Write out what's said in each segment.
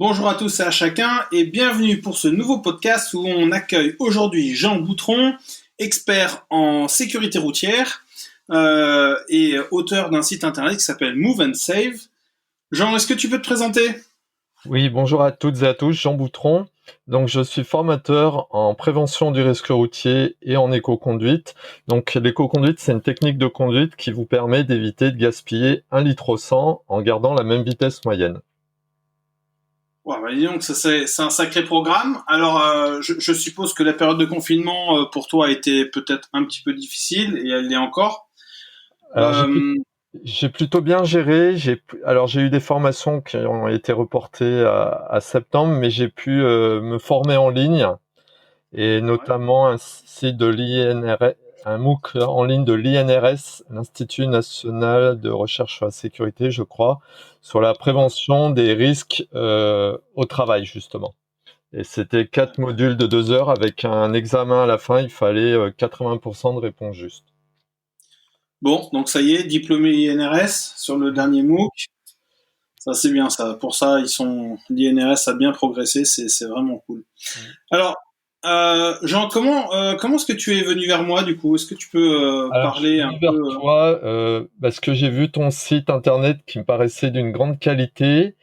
Bonjour à tous et à chacun et bienvenue pour ce nouveau podcast où on accueille aujourd'hui Jean Boutron, expert en sécurité routière et auteur d'un site internet qui s'appelle Move and Save. Jean, est-ce que tu peux te présenter? Oui, bonjour à toutes et à tous, Jean Boutron. Donc, je suis formateur en prévention du risque routier et en éco-conduite. Donc, l'éco-conduite, c'est une technique de conduite qui vous permet d'éviter de gaspiller 1 litre au 100 en gardant la même vitesse moyenne. Ouais, bah dis donc, ça, c'est un sacré programme. Alors, je suppose que la période de confinement pour toi a été peut-être un petit peu difficile et elle l'est encore. Alors, Euh, j'ai plutôt bien géré. J'ai eu des formations qui ont été reportées à septembre, mais j'ai pu me former en ligne et ouais. notamment un site de l'INRS, un MOOC en ligne de l'INRS, l'Institut national de recherche sur la sécurité, je crois, sur la prévention des risques au travail, justement. Et c'était 4 modules de 2 heures avec un examen à la fin, il fallait 80% de réponses justes. Bon, donc ça y est, diplômé INRS sur le dernier MOOC. Ça, c'est bien, ça. Pour ça, l'INRS a bien progressé, c'est vraiment cool. Mm. Alors, Jean, comment est-ce que tu es venu vers moi, du coup? Est-ce que tu peux Alors, je suis parler un venu peu? vers toi parce que j'ai vu ton site internet qui me paraissait d'une grande qualité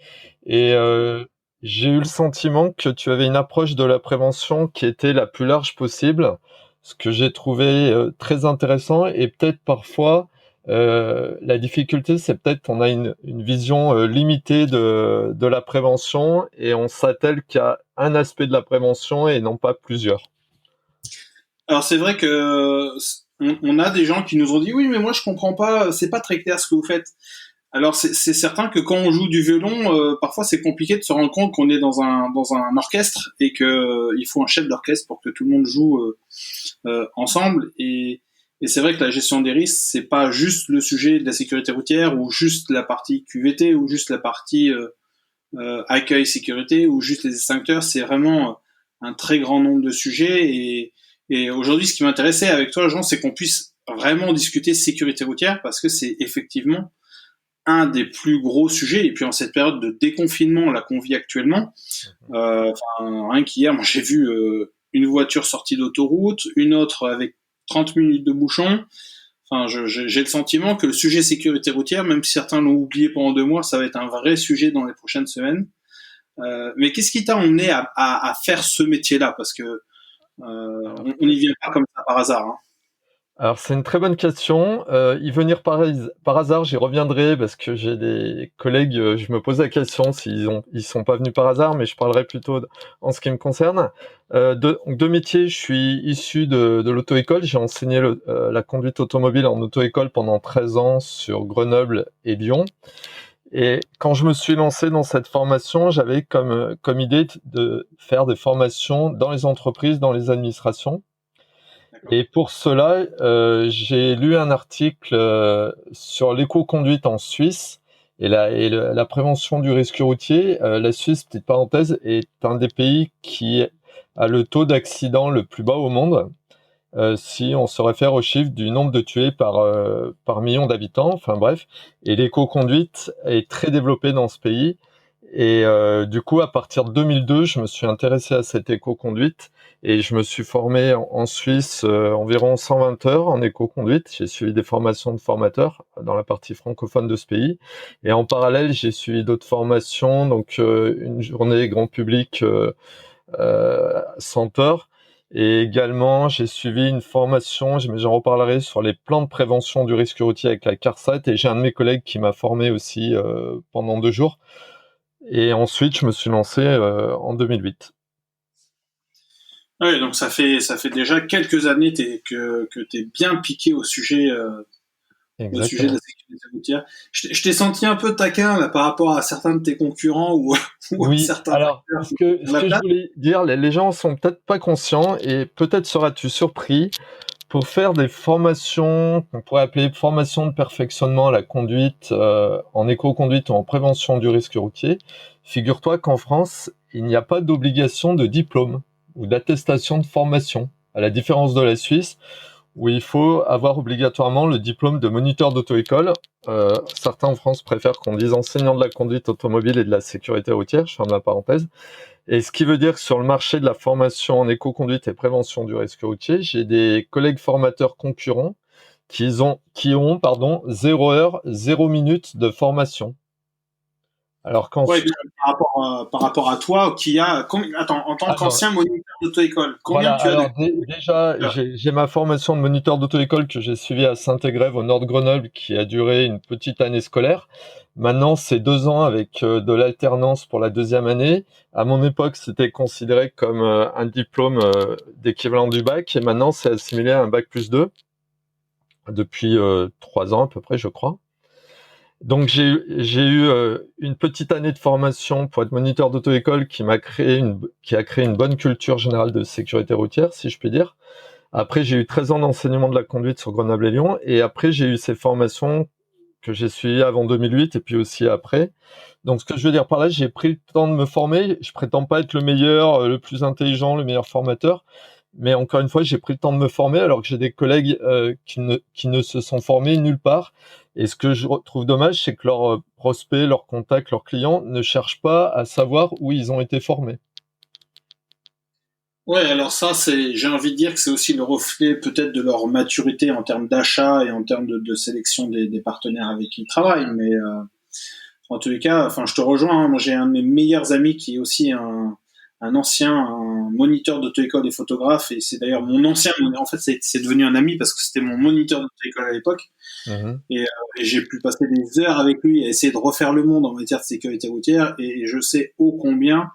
et j'ai eu le sentiment que tu avais une approche de la prévention qui était la plus large possible, ce que j'ai trouvé très intéressant et peut-être parfois la difficulté, c'est peut-être qu'on a une vision limitée de la prévention et on s'attelle qu'à un aspect de la prévention et non pas plusieurs. Alors, c'est vrai que on a des gens qui nous ont dit, oui, mais moi, je comprends pas, c'est pas très clair ce que vous faites. Alors, c'est certain que quand on joue du violon, parfois, c'est compliqué de se rendre compte qu'on est dans un orchestre et que il faut un chef d'orchestre pour que tout le monde joue ensemble. Et c'est vrai que la gestion des risques, c'est pas juste le sujet de la sécurité routière ou juste la partie QVT ou juste la partie accueil sécurité ou juste les extincteurs. C'est vraiment un très grand nombre de sujets. Et aujourd'hui, ce qui m'intéressait avec toi, Jean, c'est qu'on puisse vraiment discuter sécurité routière parce que c'est effectivement un des plus gros sujets. Et puis en cette période de déconfinement là qu'on vit actuellement, rien qu'hier, moi j'ai vu une voiture sortie d'autoroute, une autre avec 30 minutes de bouchon. Enfin, j'ai le sentiment que le sujet sécurité routière, même si certains l'ont oublié pendant 2 mois, ça va être un vrai sujet dans les prochaines semaines. Mais qu'est-ce qui t'a emmené à faire ce métier-là? Parce que on n'y vient pas comme ça par hasard. Hein. Alors c'est une très bonne question. Y venir par hasard, j'y reviendrai parce que j'ai des collègues, je me pose la question ils sont pas venus par hasard, mais je parlerai plutôt en ce qui me concerne. De métier, je suis issu de l'auto-école. J'ai enseigné la conduite automobile en auto-école pendant 13 ans sur Grenoble et Lyon. Et quand je me suis lancé dans cette formation, j'avais comme idée de faire des formations dans les entreprises, dans les administrations. Et pour cela, j'ai lu un article sur l'éco-conduite en Suisse et la prévention du risque routier. La Suisse, petite parenthèse, est un des pays qui a le taux d'accident le plus bas au monde, si on se réfère au chiffre du nombre de tués par million d'habitants. Enfin bref, et l'éco-conduite est très développée dans ce pays. Et du coup, à partir de 2002, je me suis intéressé à cette éco-conduite et je me suis formé en Suisse environ 120 heures en éco-conduite. J'ai suivi des formations de formateurs dans la partie francophone de ce pays. Et en parallèle, j'ai suivi d'autres formations, donc une journée grand public 100 heures. Et également, j'ai suivi une formation, mais j'en reparlerai, sur les plans de prévention du risque routier avec la CARSAT. Et j'ai un de mes collègues qui m'a formé aussi pendant 2 jours. Et ensuite, je me suis lancé en 2008. Oui, donc ça fait déjà quelques années que tu es bien piqué au sujet de la Exactement. sécurité routière. Je t'ai senti un peu taquin là, par rapport à certains de tes concurrents ou, ou à Oui, certains alors, acteurs ce qui que, ont ce la que je place. voulais dire, les gens sont peut-être pas conscients et peut-être seras-tu surpris pour faire des formations qu'on pourrait appeler formations de perfectionnement à la conduite, en éco-conduite ou en prévention du risque routier. Figure-toi qu'en France, il n'y a pas d'obligation de diplôme ou d'attestation de formation, à la différence de la Suisse, où il faut avoir obligatoirement le diplôme de moniteur d'auto-école. Certains en France préfèrent qu'on dise enseignant de la conduite automobile et de la sécurité routière, je ferme la parenthèse. Et ce qui veut dire que sur le marché de la formation en éco-conduite et prévention du risque routier, j'ai des collègues formateurs concurrents qui ont 0 heure, 0 minute de formation. Alors Ouais, qu'ensuite, par rapport à toi, attends, en tant qu'ancien moniteur d'auto-école, combien voilà, tu as de alors déjà, j'ai ma formation de moniteur d'auto-école que j'ai suivie à Saint-Égrève au nord de Grenoble qui a duré une petite année scolaire. Maintenant, c'est 2 ans avec de l'alternance pour la deuxième année. À mon époque, c'était considéré comme un diplôme d'équivalent du bac et maintenant, c'est assimilé à un bac plus 2 depuis 3 ans à peu près, je crois. Donc j'ai eu une petite année de formation pour être moniteur d'auto-école qui a créé une bonne culture générale de sécurité routière, si je puis dire. Après, j'ai eu 13 ans d'enseignement de la conduite sur Grenoble et Lyon, et après j'ai eu ces formations que j'ai suivies avant 2008 et puis aussi après. Donc ce que je veux dire par là, j'ai pris le temps de me former. Je prétends pas être le meilleur, le plus intelligent, le meilleur formateur, mais encore une fois, j'ai pris le temps de me former alors que j'ai des collègues qui ne se sont formés nulle part. Et ce que je trouve dommage, c'est que leurs prospects, leurs contacts, leurs clients ne cherchent pas à savoir où ils ont été formés. Ouais, alors ça, j'ai envie de dire que c'est aussi le reflet peut-être de leur maturité en termes d'achat et en termes de sélection des partenaires avec qui ils travaillent. Mais en tous les cas, enfin, je te rejoins, hein. Moi, j'ai un de mes meilleurs amis qui est aussi un moniteur d'auto-école et photographe, et c'est d'ailleurs mon ancien. En fait, c'est devenu un ami parce que c'était mon moniteur d'auto-école à l'époque, Mhm. et j'ai pu passer des heures avec lui à essayer de refaire le monde en matière de sécurité routière, et je sais ô combien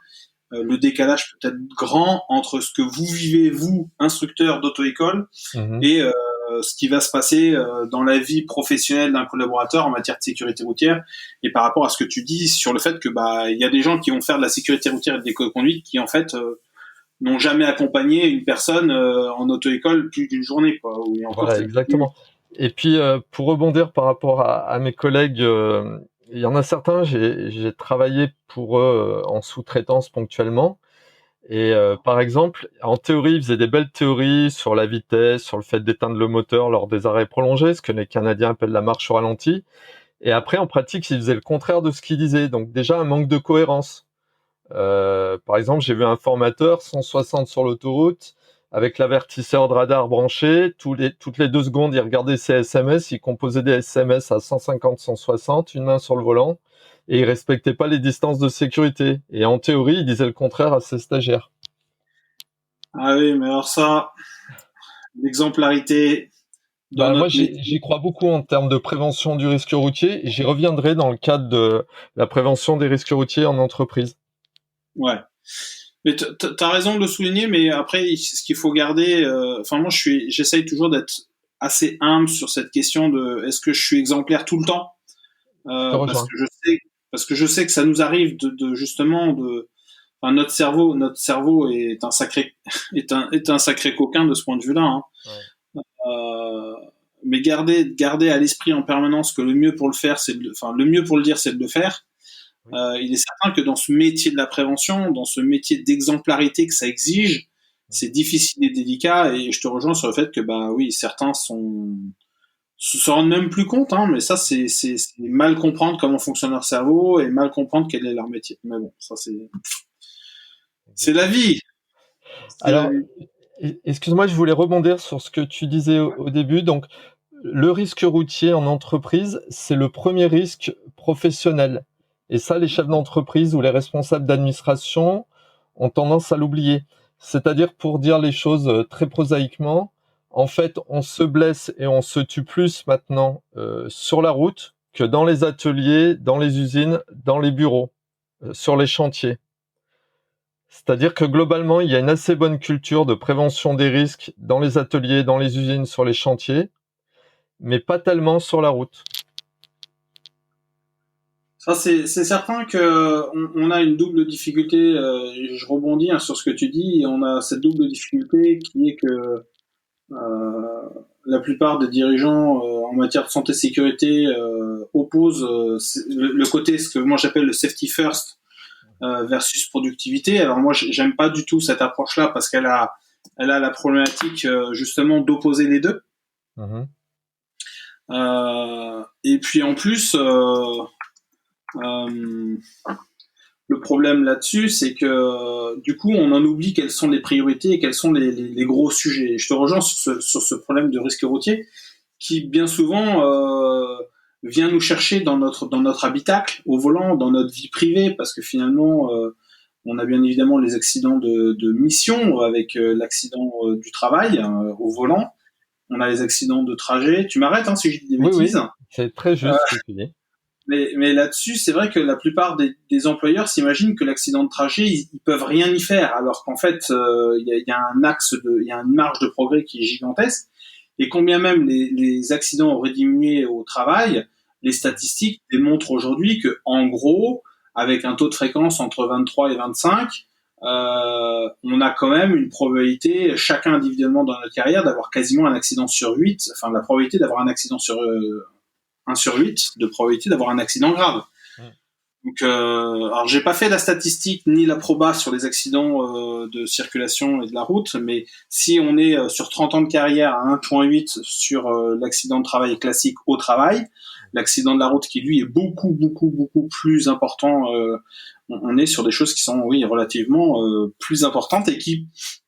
le décalage peut être grand entre ce que vous vivez, vous, instructeur d'auto-école, Mhm. et ce qui va se passer dans la vie professionnelle d'un collaborateur en matière de sécurité routière, et par rapport à ce que tu dis sur le fait que il y a des gens qui vont faire de la sécurité routière et de l'éco-conduite qui en fait n'ont jamais accompagné une personne en auto-école plus d'une journée, quoi. Et encore, Voilà, c'est plus. exactement. Et puis, pour rebondir par rapport à mes collègues, il y en a certains, j'ai travaillé pour eux en sous-traitance ponctuellement. Et par exemple, en théorie, ils faisaient des belles théories sur la vitesse, sur le fait d'éteindre le moteur lors des arrêts prolongés, ce que les Canadiens appellent la marche au ralenti. Et après, en pratique, ils faisaient le contraire de ce qu'ils disaient. Donc déjà, un manque de cohérence. Par exemple, j'ai vu un formateur 160 sur l'autoroute avec l'avertisseur de radar branché. Toutes les 2 secondes, il regardait ses SMS, il composait des SMS à 150, 160, une main sur le volant, et il respectait pas les distances de sécurité. Et en théorie, il disait le contraire à ses stagiaires. Ah oui, mais alors ça, l'exemplarité dans Bah, moi, notre j'y métier. crois beaucoup en termes de prévention du risque routier. J'y reviendrai dans le cadre de la prévention des risques routiers en entreprise. Ouais. Mais t'as raison de le souligner, mais après, ce qu'il faut garder, enfin moi, j'essaye toujours d'être assez humble sur cette question de est-ce que je suis exemplaire tout le temps, Je te parce rejoins. que je sais que ça nous arrive justement enfin notre cerveau est un sacré est un sacré coquin de ce point de vue-là, hein. Ouais. Euh, mais garder à l'esprit en permanence que le mieux pour le faire, enfin le mieux pour le dire, c'est de le faire. Oui. Il est certain que dans ce métier de la prévention, dans ce métier d'exemplarité que ça exige, c'est difficile et délicat. Et je te rejoins sur le fait que oui, certains se rendent même plus compte, hein, mais ça c'est mal comprendre comment fonctionne leur cerveau et mal comprendre quel est leur métier. Mais bon, ça c'est la Exactement. vie, c'est la Alors, vie. excuse-moi, je voulais rebondir sur ce que tu disais au début. Donc, le risque routier en entreprise, c'est le premier risque professionnel. Et ça, les chefs d'entreprise ou les responsables d'administration ont tendance à l'oublier. C'est-à-dire, pour dire les choses très prosaïquement, en fait, on se blesse et on se tue plus maintenant sur la route que dans les ateliers, dans les usines, dans les bureaux, sur les chantiers. C'est-à-dire que globalement, il y a une assez bonne culture de prévention des risques dans les ateliers, dans les usines, sur les chantiers, mais pas tellement sur la route. Ça, c'est certain que on a une double difficulté. Je rebondis, hein, sur ce que tu dis. On a cette double difficulté qui est que euh, la plupart des dirigeants en matière de santé sécurité opposent le côté ce que moi j'appelle le safety first versus productivité. Alors moi j'aime pas du tout cette approche-là parce elle a la problématique justement d'opposer les deux. Mhm. Et puis en plus, euh, le problème là-dessus, c'est que du coup, on en oublie quelles sont les priorités et quels sont les gros sujets. Et je te rejoins sur ce problème de risque routier qui, bien souvent, vient nous chercher dans notre habitacle, au volant, dans notre vie privée, parce que finalement, on a bien évidemment les accidents de mission avec l'accident du travail au volant. On a les accidents de trajet. Tu m'arrêtes hein, si je dis des Oui, oui, bêtises. c'est très Euh, juste ce que tu dis. mais là-dessus, c'est vrai que la plupart des employeurs s'imaginent que l'accident de trajet, ils peuvent rien y faire, alors qu'en fait, il y a un axe il y a une marge de progrès qui est gigantesque. Et combien même les accidents auraient diminué au travail, les statistiques démontrent aujourd'hui que, en gros, avec un taux de fréquence entre 23 et 25, on a quand même une probabilité, chacun individuellement dans notre carrière, d'avoir quasiment un accident sur 8, enfin la probabilité d'avoir un accident sur 1 sur 8 de probabilité d'avoir un accident grave. Mm. Donc, alors j'ai pas fait la statistique ni la proba sur les accidents de circulation et de la route, mais si on est sur 30 ans de carrière à 1,8 sur l'accident de travail classique au travail, l'accident de la route qui lui est beaucoup plus important, on est sur des choses qui sont oui relativement plus importantes et qui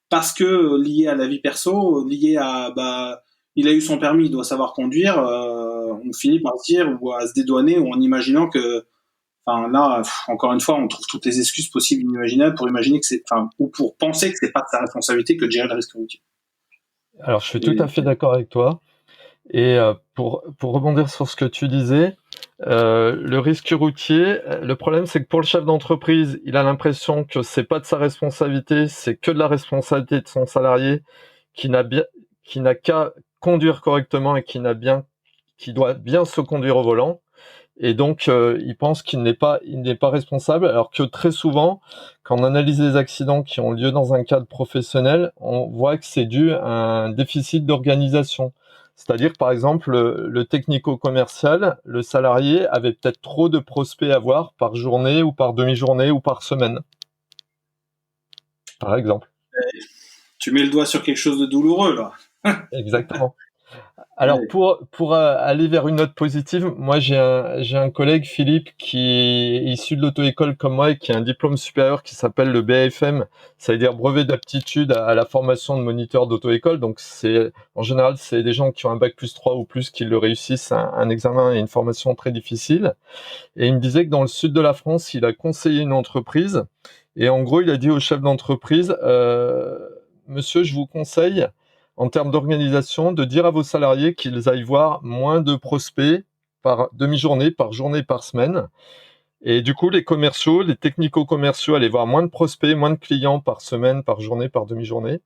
parce que liées à la vie perso, liées à bah il a eu son permis, il doit savoir conduire, on finit par se dire ou à se dédouaner ou en imaginant que enfin là, encore une fois, on trouve toutes les excuses possibles et inimaginables pour imaginer que c'est, enfin, ou pour penser que c'est pas de sa responsabilité que de gérer le risque routier. Alors, je suis tout Et, à fait d'accord avec toi. Et pour rebondir sur ce que tu disais, le risque routier, le problème c'est que pour le chef d'entreprise, il a l'impression que c'est pas de sa responsabilité, c'est que de la responsabilité de son salarié qui n'a bien, qui n'a qu'à conduire correctement et qui doit bien se conduire au volant. Et donc, il pense il n'est pas responsable, alors que très souvent, quand on analyse les accidents qui ont lieu dans un cadre professionnel, on voit que c'est dû à un déficit d'organisation. C'est-à-dire, par exemple, le technico-commercial, le salarié avait peut-être trop de prospects à voir par journée ou par demi-journée ou par semaine, par exemple. tu mets le doigt sur quelque chose de douloureux là. Exactement. Alors Ouais. pour aller vers une note positive, moi j'ai un collègue Philippe qui est issu de l'auto-école comme moi et qui a un diplôme supérieur qui s'appelle le BAFM, ça veut dire brevet d'aptitude à la formation de moniteur d'auto-école. Donc c'est en général c'est des gens qui ont un bac plus 3 ou plus qui le réussissent, un examen et une formation très difficile. Et il me disait que dans le sud de la France, il a conseillé une entreprise et en gros il a dit au chef d'entreprise Monsieur, je vous conseille en termes d'organisation, de dire à vos salariés qu'ils aillent voir moins de prospects par demi-journée, par journée, par semaine. Et du coup, les commerciaux, les technico-commerciaux allaient voir moins de prospects, moins de clients par semaine, par journée, par demi-journée.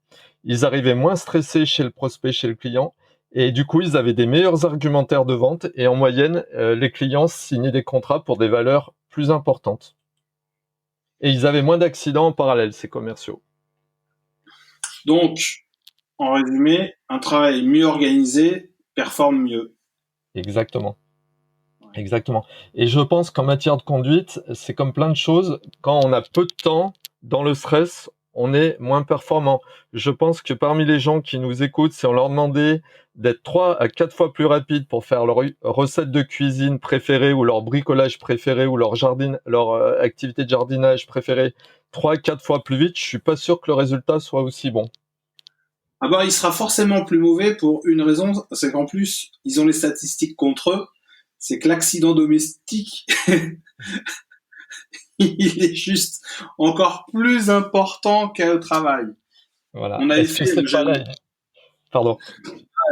Ils arrivaient moins stressés chez le prospect, chez le client. Et du coup, ils avaient des meilleurs argumentaires de vente. Et en moyenne, les clients signaient des contrats pour des valeurs plus importantes. Et ils avaient moins d'accidents en parallèle, ces commerciaux. Donc, en résumé, un travail mieux organisé performe mieux. Exactement. Ouais. Exactement. Et je pense qu'en matière de conduite, c'est comme plein de choses. Quand on a peu de temps, dans le stress, on est moins performant. Je pense que parmi les gens qui nous écoutent, si on leur demandait d'être 3 à 4 fois plus rapides pour faire leur recette de cuisine préférée ou leur bricolage préféré ou leur activité de jardinage préférée 3 à 4 fois plus vite, je suis pas sûr que le résultat soit aussi bon. Ah bah, il sera forcément plus mauvais pour une raison, c'est qu'en plus, ils ont les statistiques contre eux. C'est que l'accident domestique, il est juste encore plus important qu'au travail. Voilà. On avait Est-ce que fait, c'est pareil? Pardon.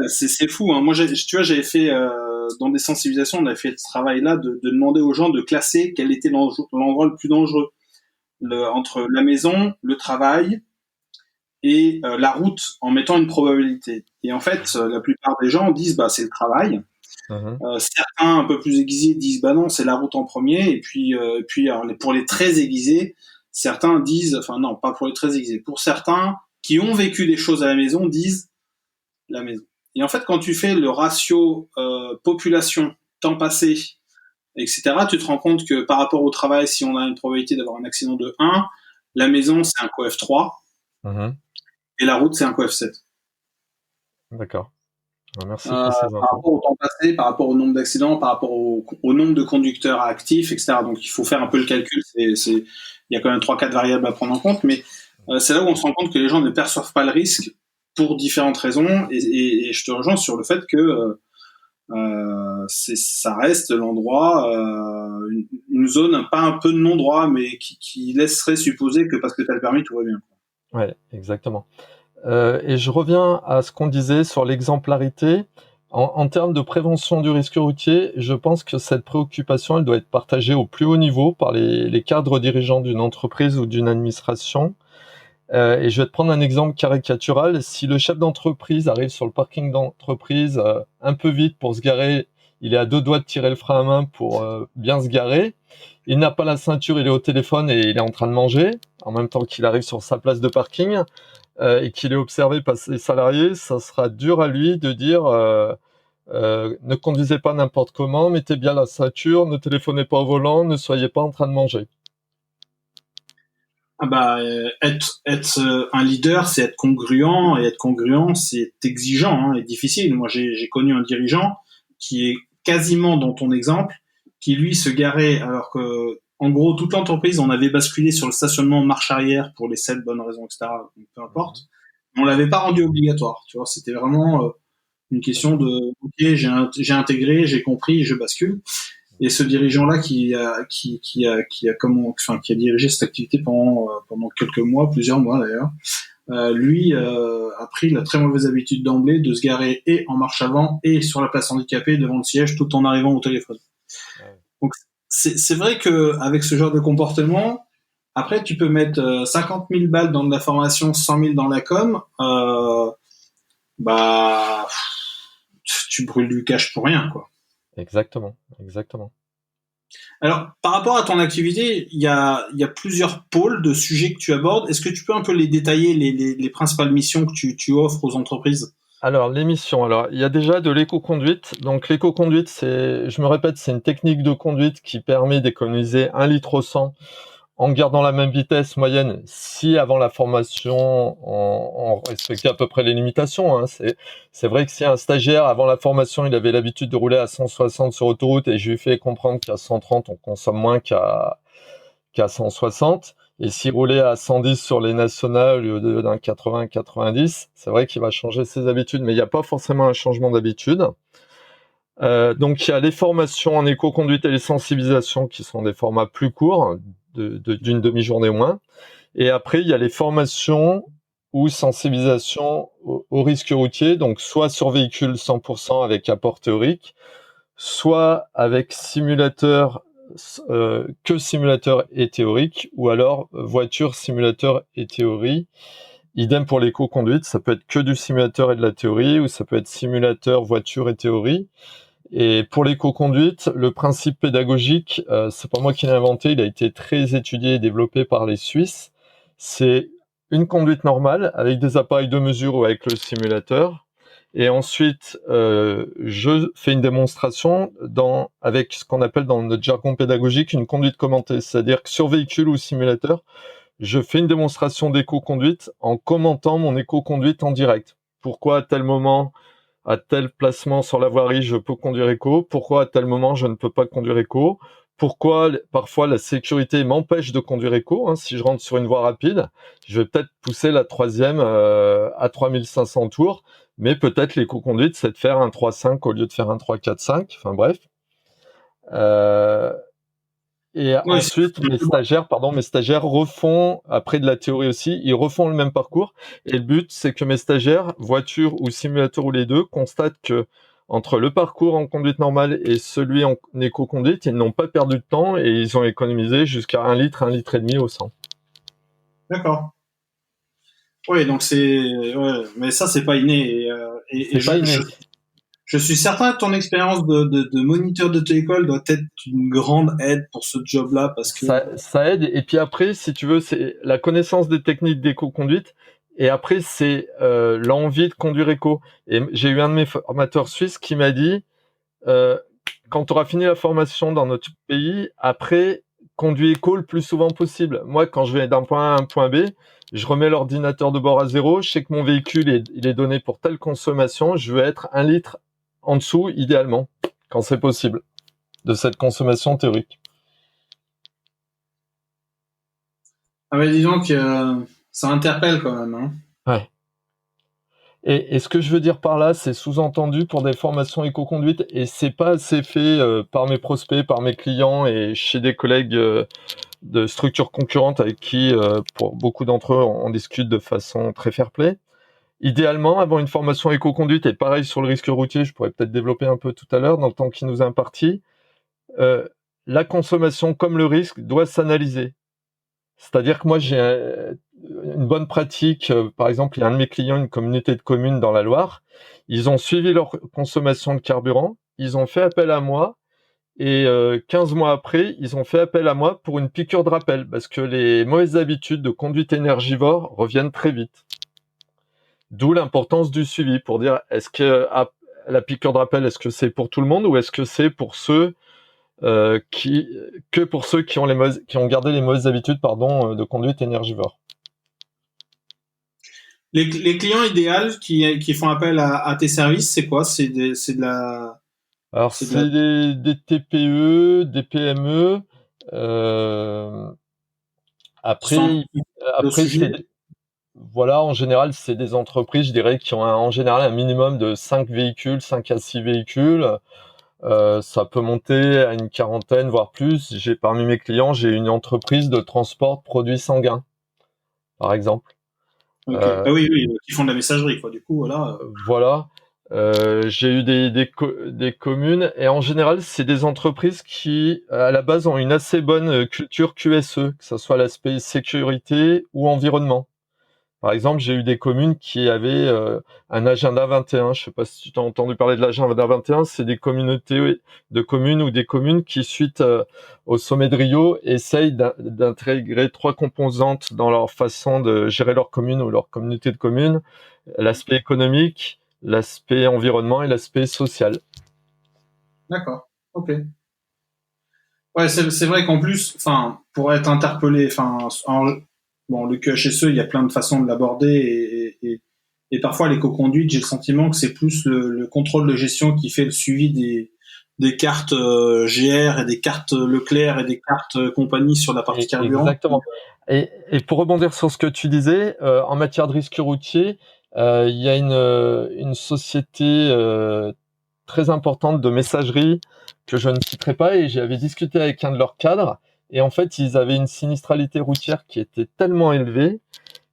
c'est fou. Hein. Moi, tu vois, j'avais fait dans des sensibilisations, on avait fait ce travail-là de demander aux gens de classer quel était l'endroit le plus dangereux entre la maison, le travail et la route, en mettant une probabilité. Et en fait, la plupart des gens disent bah c'est le travail. Mhm. Certains un peu plus aiguisés disent bah non c'est la route en premier. Et puis alors, pour les très aiguisés, certains disent enfin non pas pour les très aiguisés. Pour certains qui ont vécu des choses à la maison disent la maison. Et en fait, quand tu fais le ratio population, temps passé, etc., tu te rends compte que par rapport au travail, si on a une probabilité d'avoir un accident de 1, la maison, c'est un coef 3, Mhm. et la route, c'est un coef 7. D'accord. Merci pour ces par infos. rapport au temps passé, par rapport au nombre d'accidents, par rapport au nombre de conducteurs actifs, etc. Donc il faut faire un peu le calcul. Il y a quand même 3-4 variables à prendre en compte, mais c'est là où on se rend compte que les gens ne perçoivent pas le risque pour différentes raisons. Et je te rejoins sur le fait que ça reste l'endroit, une zone, pas un peu de non-droit, mais qui laisserait supposer que parce que tu as le permis, tout va bien. Ouais, exactement. Et je reviens à ce qu'on disait sur l'exemplarité. En termes de prévention du risque routier, je pense que cette préoccupation, elle doit être partagée au plus haut niveau par les cadres dirigeants d'une entreprise ou d'une administration. Et je vais te prendre un exemple caricatural. Si le chef d'entreprise arrive sur le parking d'entreprise un peu vite pour se garer, il est à 2 doigts de tirer le frein à main pour bien se garer. Il n'a pas la ceinture, il est au téléphone et il est en train de manger, en même temps qu'il arrive sur sa place de parking. Et qu'il est observé par ses salariés, ça sera dur à lui de dire ne conduisez pas n'importe comment, mettez bien la ceinture, ne téléphonez pas au volant, ne soyez pas en train de manger. Ah bah, être un leader, c'est être congruent, et être congruent, c'est exigeant, hein, et difficile. Moi, j'ai connu un dirigeant qui est quasiment dans ton exemple, qui lui se garait alors que, en gros, toute l'entreprise, on avait basculé sur le stationnement marche arrière pour les 7 bonnes raisons, etc. Donc, peu importe. On l'avait pas rendu obligatoire, tu vois. C'était vraiment une question de, ok, j'ai intégré, j'ai compris, je bascule. Et ce dirigeant-là qui a dirigé cette activité pendant quelques mois, plusieurs mois d'ailleurs, lui a pris la très mauvaise habitude d'emblée de se garer et en marche avant et sur la place handicapée devant le siège tout en arrivant au téléphone. Ouais. Donc c'est vrai que avec ce genre de comportement, après tu peux mettre 50 000 balles dans de la formation, 100 000 dans la com, bah tu brûles du cash pour rien, quoi. Exactement, exactement. Alors, par rapport à ton activité, il y a plusieurs pôles de sujets que tu abordes. Est-ce que tu peux un peu les détailler, les principales missions que tu offres aux entreprises? Alors, l'émission. Alors, il y a déjà de l'éco-conduite. Donc, l'éco-conduite, je me répète, c'est une technique de conduite qui permet d'économiser 1 litre au 100 en gardant la même vitesse moyenne, si avant la formation, on respectait à peu près les limitations. Hein. C'est vrai que si un stagiaire, avant la formation, il avait l'habitude de rouler à 160 sur autoroute et je lui fais comprendre qu'à 130, on consomme moins qu'à 160, et s'il roulait à 110 sur les nationales au lieu d'un 80-90, c'est vrai qu'il va changer ses habitudes, mais il n'y a pas forcément un changement d'habitude. Donc il y a les formations en éco-conduite et les sensibilisations qui sont des formats plus courts, d'une demi-journée moins. Et après, il y a les formations ou sensibilisation au risque routier, donc soit sur véhicule 100% avec apport théorique, soit avec simulateur, que simulateur et théorique, ou alors voiture, simulateur et théorie. Idem pour l'éco-conduite, ça peut être que du simulateur et de la théorie, ou ça peut être simulateur, voiture et théorie. Et pour l'éco-conduite, le principe pédagogique, c'est pas moi qui l'ai inventé, il a été très étudié et développé par les Suisses. C'est une conduite normale avec des appareils de mesure ou avec le simulateur. Et ensuite, je fais une démonstration avec ce qu'on appelle dans notre jargon pédagogique une conduite commentée. C'est-à-dire que sur véhicule ou simulateur, je fais une démonstration d'éco-conduite en commentant mon éco-conduite en direct. Pourquoi à tel moment, à tel placement sur la voirie, je peux conduire éco, pourquoi à tel moment je ne peux pas conduire éco, pourquoi parfois la sécurité m'empêche de conduire éco. Hein, si je rentre sur une voie rapide, je vais peut-être pousser la troisième à 3500 tours, mais peut-être l'éco-conduite, c'est de faire un 3-5 au lieu de faire un 3-4-5, enfin bref. Et Oui, ensuite, mes stagiaires refont, après de la théorie aussi, ils refont le même parcours. Et le but, c'est que mes stagiaires, voiture ou simulateur ou les deux, constatent que entre le parcours en conduite normale et celui en éco-conduite, ils n'ont pas perdu de temps et ils ont économisé jusqu'à 1 litre, 1 litre et demi au 100. d'accord. Oui, donc ouais, mais ça c'est pas inné. Et C'est pas inné. je suis certain que ton expérience de moniteur de école doit être une grande aide pour ce job-là parce que. Ça aide. Et puis après, si tu veux, c'est la connaissance des techniques d'éco-conduite. Et après, c'est l'envie de conduire éco. Et j'ai eu un de mes formateurs suisses qui m'a dit, quand tu auras fini la formation dans notre pays, après, conduit éco le plus souvent possible. Moi, quand je vais d'un point A à un point B, je remets l'ordinateur de bord à zéro. Je sais que mon véhicule il est donné pour telle consommation. Je veux être 1 litre en dessous, idéalement, quand c'est possible, de cette consommation théorique. Ah ouais, dis donc, ça interpelle quand même, hein. Ouais. Et ce que je veux dire par là, c'est sous-entendu pour des formations éco-conduite, et c'est pas assez fait par mes prospects, par mes clients et chez des collègues de structures concurrentes avec qui, pour beaucoup d'entre eux, on discute de façon très fair-play. Idéalement, avant une formation éco-conduite, et pareil sur le risque routier, je pourrais peut-être développer un peu tout à l'heure dans le temps qui nous est imparti, la consommation comme le risque doit s'analyser. C'est-à-dire que moi, j'ai une bonne pratique. Par exemple, il y a un de mes clients, une communauté de communes dans la Loire. Ils ont suivi leur consommation de carburant. Ils ont fait appel à moi. Et 15 mois après, ils ont fait appel à moi pour une piqûre de rappel, parce que les mauvaises habitudes de conduite énergivore reviennent très vite. D'où l'importance du suivi, pour dire, est-ce que la piqûre de rappel, est-ce que c'est pour tout le monde, ou est-ce que c'est pour ceux pour ceux qui ont gardé les mauvaises habitudes, de conduite énergivore. Les clients idéaux qui font appel à tes services, c'est quoi? C'est de la. Alors, c'est des TPE, des PME. Après, voilà, en général, c'est des entreprises, je dirais, qui ont en général un minimum de 5 véhicules, 5 à 6 véhicules. Ça peut monter à une quarantaine, voire plus. Parmi mes clients, j'ai une entreprise de transport de produits sanguins, par exemple. Okay. Ah oui, qui font de la messagerie, quoi. Du coup, voilà. Voilà. J'ai eu des communes, et en général, c'est des entreprises qui, à la base, ont une assez bonne culture QSE, que ce soit l'aspect sécurité ou environnement. Par exemple, j'ai eu des communes qui avaient un agenda 21. Je sais pas si tu as entendu parler de l'agenda 21. C'est des communautés de communes ou des communes qui, suite au sommet de Rio, essayent d'intégrer 3 composantes dans leur façon de gérer leur commune ou leur communauté de communes: l'aspect économique, l'aspect environnement et l'aspect social. D'accord. Ok. Ouais, c'est vrai qu'en plus, enfin, pour être interpellé, enfin, bon, le QHSE, il y a plein de façons de l'aborder et parfois l'éco-conduite, j'ai le sentiment que c'est plus le contrôle de gestion qui fait le suivi des cartes GR et des cartes Leclerc et des cartes compagnie sur la partie carburant. Exactement. Et pour rebondir sur ce que tu disais, en matière de risque routier, il y a une société très importante de messagerie que je ne citerai pas, et j'avais discuté avec un de leurs cadres, et en fait, ils avaient une sinistralité routière qui était tellement élevée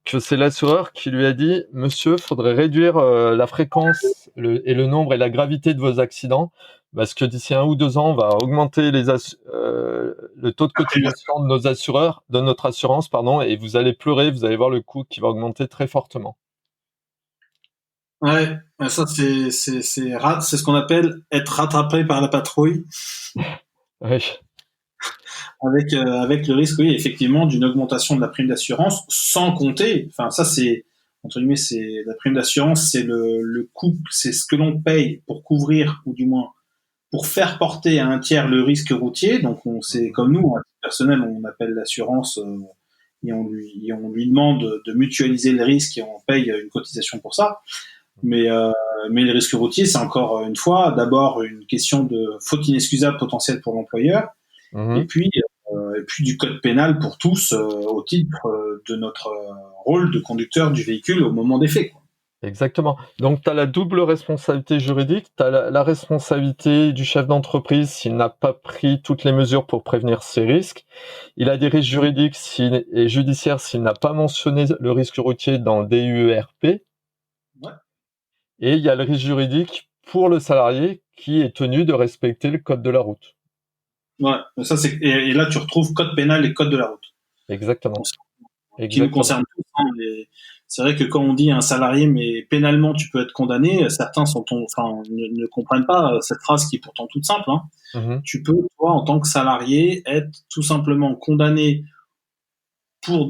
que c'est l'assureur qui lui a dit: Monsieur, faudrait réduire la fréquence et le nombre et la gravité de vos accidents, parce que d'ici 1 ou 2 ans, on va augmenter le taux de cotisation de nos assureurs, de notre assurance, pardon, et vous allez pleurer, vous allez voir le coût qui va augmenter très fortement. Ouais, ça c'est ce qu'on appelle être rattrapé par la patrouille. Oui. Avec le risque, oui, effectivement, d'une augmentation de la prime d'assurance, sans compter, enfin ça c'est, entre guillemets, c'est la prime d'assurance, c'est le coût, c'est ce que l'on paye pour couvrir, ou du moins pour faire porter à un tiers le risque routier. Donc c'est comme nous, à titre personnel, on appelle l'assurance et on lui demande de mutualiser le risque et on paye une cotisation pour ça. Mais les risques routiers, c'est encore une fois d'abord une question de faute inexcusable potentielle pour l'employeur, et puis du code pénal pour tous au titre de notre rôle de conducteur du véhicule au moment des faits, quoi. Exactement. Donc, tu as la double responsabilité juridique, tu as la responsabilité du chef d'entreprise s'il n'a pas pris toutes les mesures pour prévenir ces risques. Il a des risques juridiques et judiciaires s'il n'a pas mentionné le risque routier dans le DUERP. Ouais. Et il y a le risque juridique pour le salarié qui est tenu de respecter le code de la route. Ouais, ça et là tu retrouves code pénal et code de la route. Exactement. Qui nous concerne tous, hein, mais c'est vrai que quand on dit un salarié, mais pénalement tu peux être condamné, certains ne comprennent pas cette phrase qui est pourtant toute simple, hein. Mm-hmm. Tu peux, toi, en tant que salarié, être tout simplement condamné pour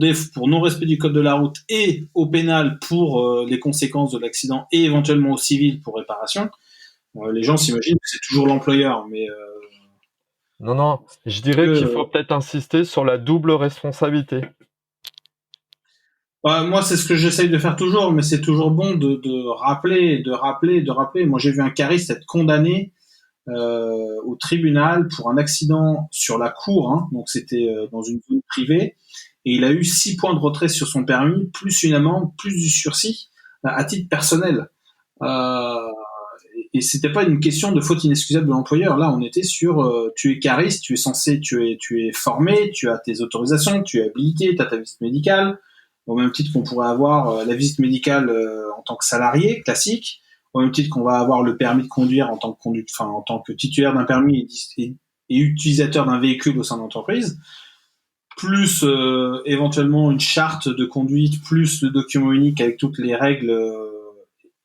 non-respect du code de la route et au pénal pour les conséquences de l'accident et éventuellement au civil pour réparation. Les gens s'imaginent que c'est toujours l'employeur, mais Non, non, je dirais qu'il faut peut-être insister sur la double responsabilité. Moi, c'est ce que j'essaye de faire toujours, mais c'est toujours bon de rappeler, de rappeler, de rappeler. Moi, j'ai vu un cariste être condamné au tribunal pour un accident sur la cour, hein, donc c'était dans une zone privée, et il a eu 6 points de retrait sur son permis, plus une amende, plus du sursis à titre personnel. Euh, et c'était pas une question de faute inexcusable de l'employeur. Là, on était sur tu es cariste, tu es censé, tu es formé, tu as tes autorisations, tu es habilité, tu as ta visite médicale, au même titre qu'on pourrait avoir la visite médicale en tant que salarié classique, au même titre qu'on va avoir le permis de conduire en tant que enfin en tant que titulaire d'un permis et utilisateur d'un véhicule au sein de l'entreprise, plus éventuellement une charte de conduite, plus le document unique avec toutes les règles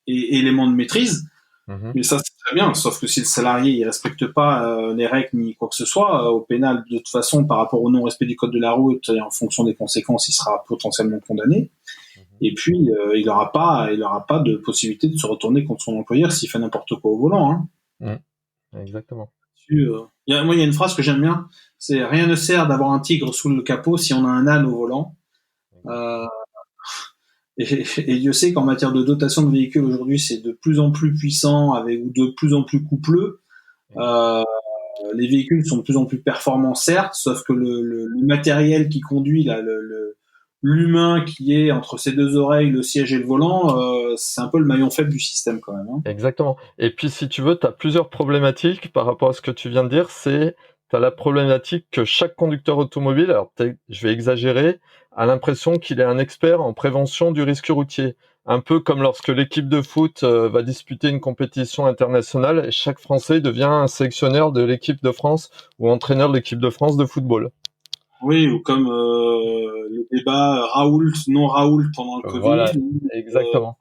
et éléments de maîtrise. Mhm. Mais ça, c'est très bien, sauf que si le salarié il respecte pas les règles ni quoi que ce soit, au pénal, de toute façon, par rapport au non-respect du code de la route et en fonction des conséquences, il sera potentiellement condamné. Mhm. Et puis, il aura pas de possibilité de se retourner contre son employeur s'il fait n'importe quoi au volant. Hein. Exactement. Moi, il y a une phrase que j'aime bien, c'est rien ne sert d'avoir un tigre sous le capot si on a un âne au volant. Euh, et Dieu sait qu'en matière de dotation de véhicules aujourd'hui, c'est de plus en plus puissant avec ou de plus en plus coupleux. Euh, les véhicules sont de plus en plus performants, certes, sauf que le matériel qui conduit là, l'humain qui est entre ses deux oreilles, le siège et le volant, c'est un peu le maillon faible du système quand même. Hein. Exactement. Et puis, si tu veux, tu as plusieurs problématiques par rapport à ce que tu viens de dire. Tu as la problématique que chaque conducteur automobile, alors je vais exagérer, a l'impression qu'il est un expert en prévention du risque routier. Un peu comme lorsque l'équipe de foot va disputer une compétition internationale et chaque Français devient un sélectionneur de l'équipe de France ou entraîneur de l'équipe de France de football. Oui, ou comme le débat Raoult, non Raoult pendant le Covid. Voilà, exactement.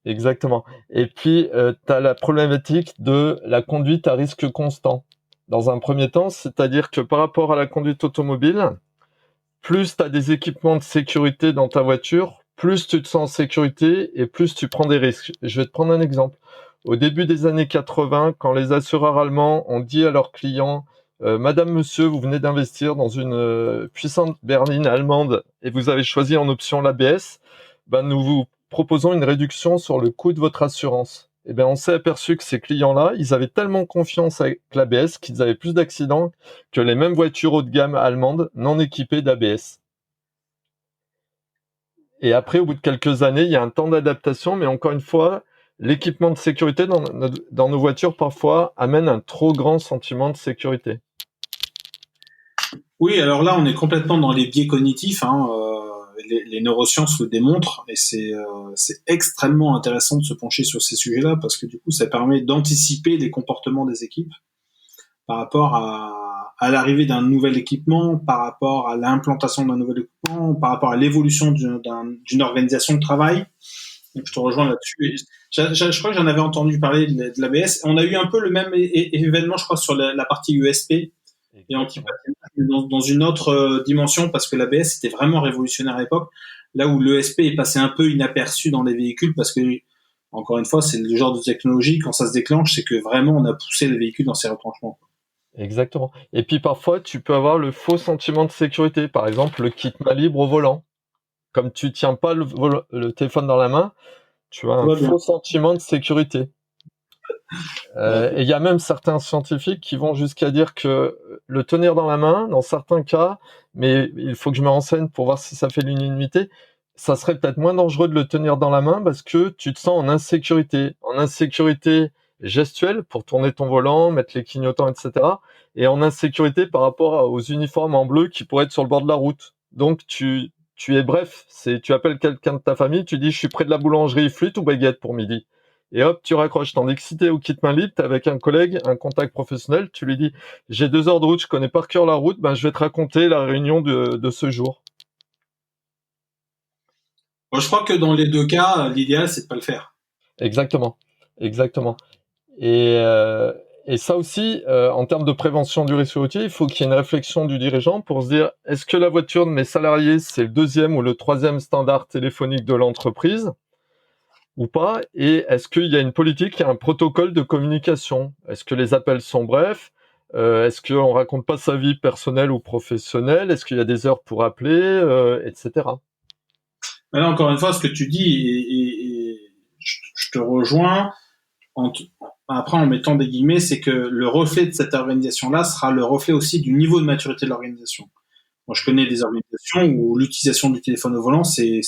Exactement. Et puis, tu as la problématique de la conduite à risque constant. Dans un premier temps, c'est-à-dire que par rapport à la conduite automobile, plus tu as des équipements de sécurité dans ta voiture, plus tu te sens en sécurité et plus tu prends des risques. Je vais te prendre un exemple. Au début des années 80, quand les assureurs allemands ont dit à leurs clients Madame, monsieur, vous venez d'investir dans une puissante berline allemande et vous avez choisi en option l'ABS, ben nous vous proposons une réduction sur le coût de votre assurance. Eh bien, on s'est aperçu que ces clients-là, ils avaient tellement confiance avec l'ABS qu'ils avaient plus d'accidents que les mêmes voitures haut de gamme allemandes non équipées d'ABS. Et après, au bout de quelques années, il y a un temps d'adaptation, mais encore une fois, l'équipement de sécurité dans nos voitures parfois amène un trop grand sentiment de sécurité. Oui, alors là, on est complètement dans les biais cognitifs. Hein, les neurosciences le démontrent, et c'est extrêmement intéressant de se pencher sur ces sujets-là parce que du coup, ça permet d'anticiper les comportements des équipes par rapport à l'arrivée d'un nouvel équipement, par rapport à l'implantation d'un nouvel équipement, par rapport à l'évolution d'une organisation de travail. Donc, je te rejoins là-dessus. Je crois que j'en avais entendu parler de l'ABS. On a eu un peu le même événement, je crois, sur la partie USP et anti-patinage dans une autre dimension parce que l'ABS était vraiment révolutionnaire à l'époque, là où l'ESP est passé un peu inaperçu dans les véhicules parce que, encore une fois, c'est le genre de technologie, quand ça se déclenche, c'est que vraiment on a poussé le véhicule dans ses retranchements. Exactement. Et puis parfois, tu peux avoir le faux sentiment de sécurité. Par exemple, le kit main libre au volant. Comme tu tiens pas le téléphone dans la main, tu as Tout un va bien. faux sentiment de sécurité. Ouais. Et il y a même certains scientifiques qui vont jusqu'à dire que le tenir dans la main, dans certains cas, mais il faut que je me renseigne pour voir si ça fait l'unanimité, ça serait peut-être moins dangereux de le tenir dans la main parce que tu te sens en insécurité gestuelle pour tourner ton volant, mettre les clignotants, etc. Et en insécurité par rapport aux uniformes en bleu qui pourraient être sur le bord de la route. Donc tu es bref, tu appelles quelqu'un de ta famille, tu dis je suis près de la boulangerie, flûte ou baguette pour midi. Et hop, tu raccroches. Tandis que si t'es au kit main libre, t'es avec un collègue, un contact professionnel, tu lui dis, j'ai 2 heures de route, je connais par cœur la route, ben, je vais te raconter la réunion de ce jour. Bon, je crois que dans les deux cas, l'idéal, c'est de pas le faire. Exactement. Exactement. Et ça aussi, en termes de prévention du risque routier, il faut qu'il y ait une réflexion du dirigeant pour se dire, est-ce que la voiture de mes salariés, c'est le 2e ou le 3e standard téléphonique de l'entreprise? Ou pas? Et est-ce qu'il y a une politique, il y a un protocole de communication? Est-ce que les appels sont brefs? Est-ce qu'on raconte pas sa vie personnelle ou professionnelle? Est-ce qu'il y a des heures pour appeler, etc. Mais là, encore une fois, ce que tu dis, et je te rejoins, en t- après en mettant des guillemets, c'est que le reflet de cette organisation-là sera le reflet aussi du niveau de maturité de l'organisation. Moi, je connais des organisations où l'utilisation du téléphone au volant, c'est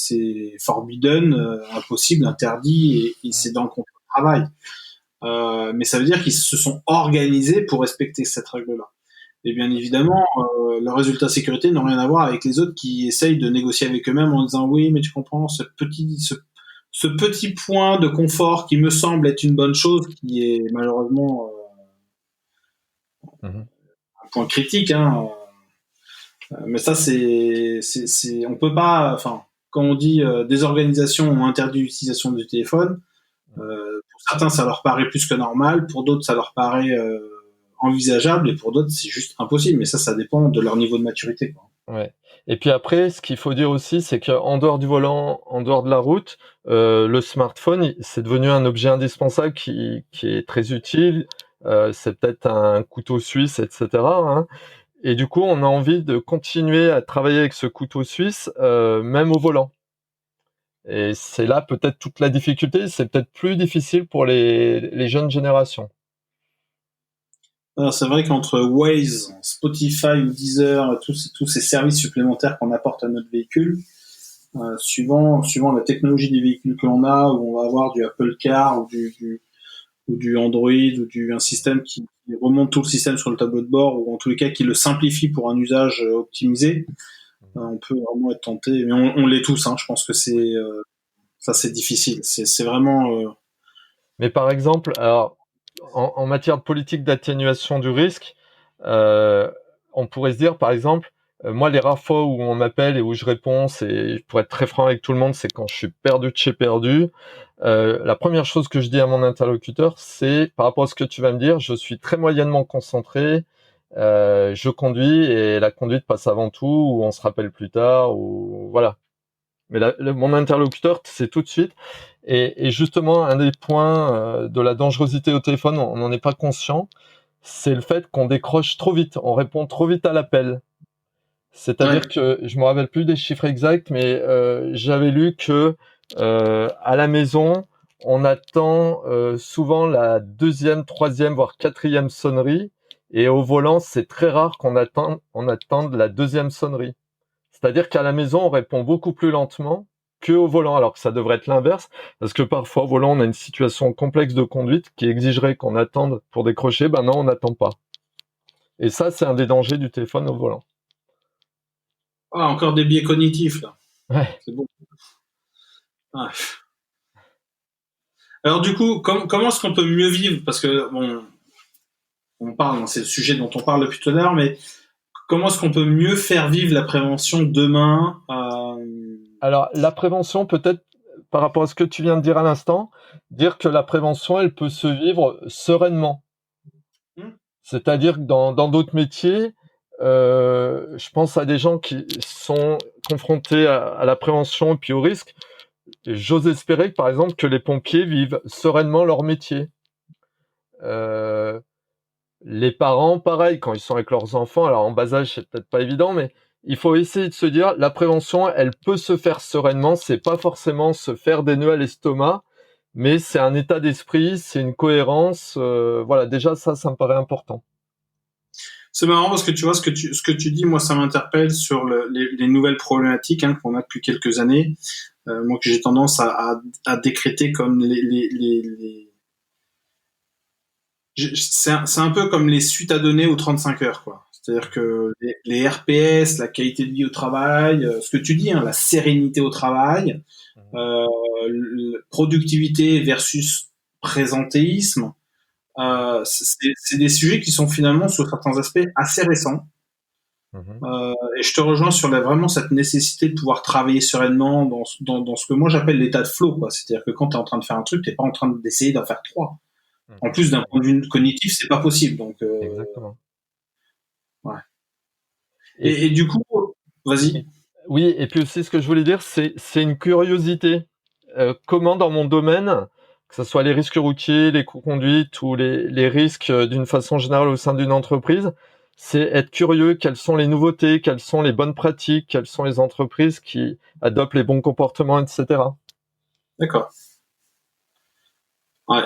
forbidden, impossible, interdit, et c'est dans le contrat de travail. Mais ça veut dire qu'ils se sont organisés pour respecter cette règle-là. Et bien évidemment, le résultat sécurité n'a rien à voir avec les autres qui essayent de négocier avec eux-mêmes en disant oui, mais tu comprends, ce petit point de confort qui me semble être une bonne chose, qui est malheureusement Mmh. un point critique, hein. Mais ça, on peut pas, enfin, quand on dit des organisations ont interdit l'utilisation du téléphone, pour certains, ça leur paraît plus que normal, pour d'autres, ça leur paraît envisageable, et pour d'autres, c'est juste impossible. Mais ça dépend de leur niveau de maturité, quoi. Ouais. Et puis après, ce qu'il faut dire aussi, c'est qu'en dehors du volant, en dehors de la route, le smartphone, c'est devenu un objet indispensable qui est très utile. C'est peut-être un couteau suisse, etc., hein. Et du coup, on a envie de continuer à travailler avec ce couteau suisse, même au volant. Et c'est là peut-être toute la difficulté. C'est peut-être plus difficile pour les jeunes générations. Alors, c'est vrai qu'entre Waze, Spotify ou Deezer, tous ces services supplémentaires qu'on apporte à notre véhicule, suivant la technologie des véhicules que l'on a, où on va avoir du Apple Car ou du Android un système qui remonte tout le système sur le tableau de bord, ou en tous les cas qui le simplifie pour un usage optimisé, on peut vraiment être tenté. Mais on l'est tous, hein. Je pense que ça c'est difficile. C'est vraiment Mais par exemple, alors, en matière de politique d'atténuation du risque, euh, on pourrait se dire, par exemple, moi, les rares fois où on m'appelle et où je réponds, c'est, pour être très franc avec tout le monde, c'est quand je suis perdu de chez perdu. La première chose que je dis à mon interlocuteur, c'est, par rapport à ce que tu vas me dire, je suis très moyennement concentré, je conduis et la conduite passe avant tout, ou on se rappelle plus tard, ou voilà. Mais mon interlocuteur, c'est tout de suite. Et justement, un des points de la dangerosité au téléphone, on n'en est pas conscient, c'est le fait qu'on décroche trop vite, on répond trop vite à l'appel. ouais. C'est-à-dire que je me rappelle plus des chiffres exacts, mais j'avais lu que à la maison, on attend souvent la deuxième, troisième, voire quatrième sonnerie, et au volant, c'est très rare on attende la deuxième sonnerie. C'est-à-dire qu'à la maison, on répond beaucoup plus lentement que au volant, alors que ça devrait être l'inverse, parce que parfois au volant, on a une situation complexe de conduite qui exigerait qu'on attende pour décrocher. Ben non, on n'attend pas. Et ça, c'est un des dangers du téléphone au volant. Ah, encore des biais cognitifs là. Ouais. C'est bon. Ah. Alors du coup, comment est-ce qu'on peut mieux vivre? Parce que bon, c'est le sujet dont on parle depuis tout à l'heure, mais comment est-ce qu'on peut mieux faire vivre la prévention demain? Alors, la prévention, peut-être, par rapport à ce que tu viens de dire à l'instant, dire que la prévention, elle peut se vivre sereinement. Hmm. C'est-à-dire que dans d'autres métiers, je pense à des gens qui sont confrontés à la prévention et puis au risque. J'ose espérer, par exemple, que les pompiers vivent sereinement leur métier. Euh, les parents, pareil, quand ils sont avec leurs enfants, alors en bas âge, c'est peut-être pas évident, mais il faut essayer de se dire, la prévention, elle peut se faire sereinement, c'est pas forcément se faire des nœuds à l'estomac, mais c'est un état d'esprit, c'est une cohérence, voilà, déjà ça me paraît important. C'est marrant parce que tu vois ce que tu dis, moi ça m'interpelle sur les nouvelles problématiques, hein, qu'on a depuis quelques années. Moi que j'ai tendance à décréter comme c'est un peu comme les suites à donner aux 35 heures, quoi. C'est-à-dire que les RPS, la qualité de vie au travail, ce que tu dis, hein, la sérénité au travail, euh, productivité versus présentéisme, c'est des sujets qui sont finalement, sur certains aspects, assez récents. Mhm. Et je te rejoins sur vraiment cette nécessité de pouvoir travailler sereinement dans ce que moi j'appelle l'état de flow, quoi. C'est-à-dire que quand tu es en train de faire un truc, t'es pas en train d'essayer d'en faire trois. En plus, d'un point de vue cognitif, c'est pas possible. Donc, Exactement. ouais. Et, Et du coup, vas-y. et- oui, et puis aussi ce que je voulais dire, c'est une curiosité. Comment dans mon domaine, que ce soit les risques routiers, les co-conduites ou les risques d'une façon générale au sein d'une entreprise, c'est être curieux, quelles sont les nouveautés, quelles sont les bonnes pratiques, quelles sont les entreprises qui adoptent les bons comportements, etc. D'accord. Ouais.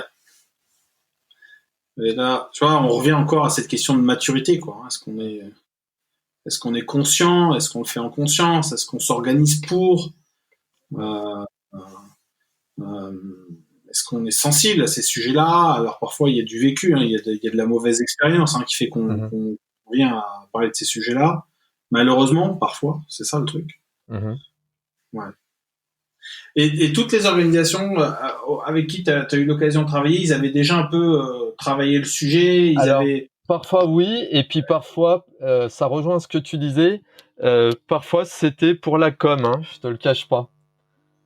Et là, tu vois, on revient encore à cette question de maturité, quoi. Est-ce qu'on est conscient? Est-ce qu'on le fait en conscience? Est-ce qu'on s'organise pour? Euh, euh, Est-ce qu'on est sensible à ces sujets-là? Alors parfois il y a du vécu, hein, il y a de la mauvaise expérience qui fait qu'on vient à parler de ces sujets-là. Malheureusement, parfois, c'est ça le truc. Ouais. Et toutes les organisations avec qui tu as eu l'occasion de travailler, ils avaient déjà un peu travaillé le sujet. Alors, parfois oui, et puis parfois, ça rejoint ce que tu disais. Parfois, c'était pour la com, je te le cache pas.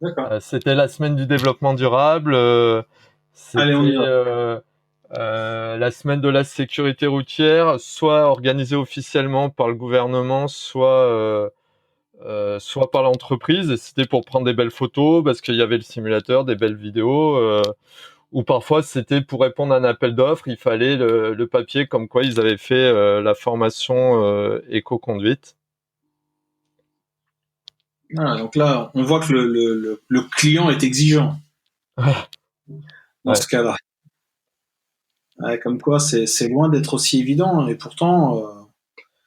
D'accord. C'était la semaine du développement durable. Allez, on y C'était va. la semaine de la sécurité routière, soit organisée officiellement par le gouvernement, soit par l'entreprise. Et c'était pour prendre des belles photos, parce qu'il y avait le simulateur, des belles vidéos. Ou parfois, c'était pour répondre à un appel d'offres. Il fallait le papier comme quoi ils avaient fait la formation éco-conduite. Voilà, donc là, on voit que le client est exigeant dans Ouais. ce cas-là. Ouais, comme quoi, c'est loin d'être aussi évident, et pourtant,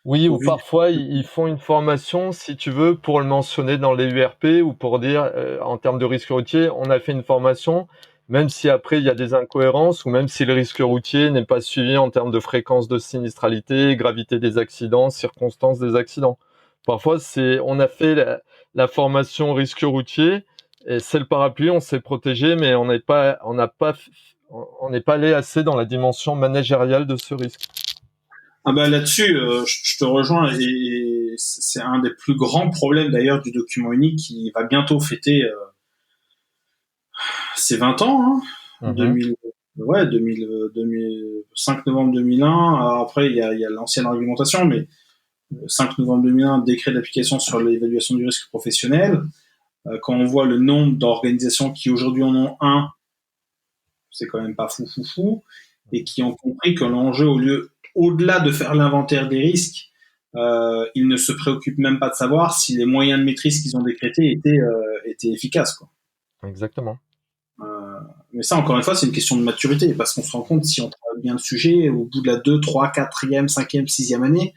Oui, au ou vu parfois ils font une formation, si tu veux, pour le mentionner dans les URP ou pour dire, en termes de risque routier, on a fait une formation, même si après il y a des incohérences ou même si le risque routier n'est pas suivi en termes de fréquence de sinistralité, gravité des accidents, circonstances des accidents. Parfois, on a fait la formation risque routier et c'est le parapluie, on s'est protégé, mais on n'est pas allé assez dans la dimension managériale de ce risque. Ah bah là-dessus, je te rejoins, et c'est un des plus grands problèmes d'ailleurs du document unique qui va bientôt fêter ses 20 ans, hein, Mhm. 2000, ouais, 5 novembre 2001. Alors après, il y a l'ancienne argumentation, mais 5 novembre 2001, décret d'application sur l'évaluation du risque professionnel. Quand on voit le nombre d'organisations qui aujourd'hui en ont un, c'est quand même pas fou, et qui ont compris que l'enjeu, au-delà de faire l'inventaire des risques, ils ne se préoccupent même pas de savoir si les moyens de maîtrise qu'ils ont décrétés étaient efficaces, quoi. Exactement. Mais ça, encore une fois, c'est une question de maturité, parce qu'on se rend compte, si on travaille bien le sujet, au bout de la 2, 3, 4e, 5e, 6e année,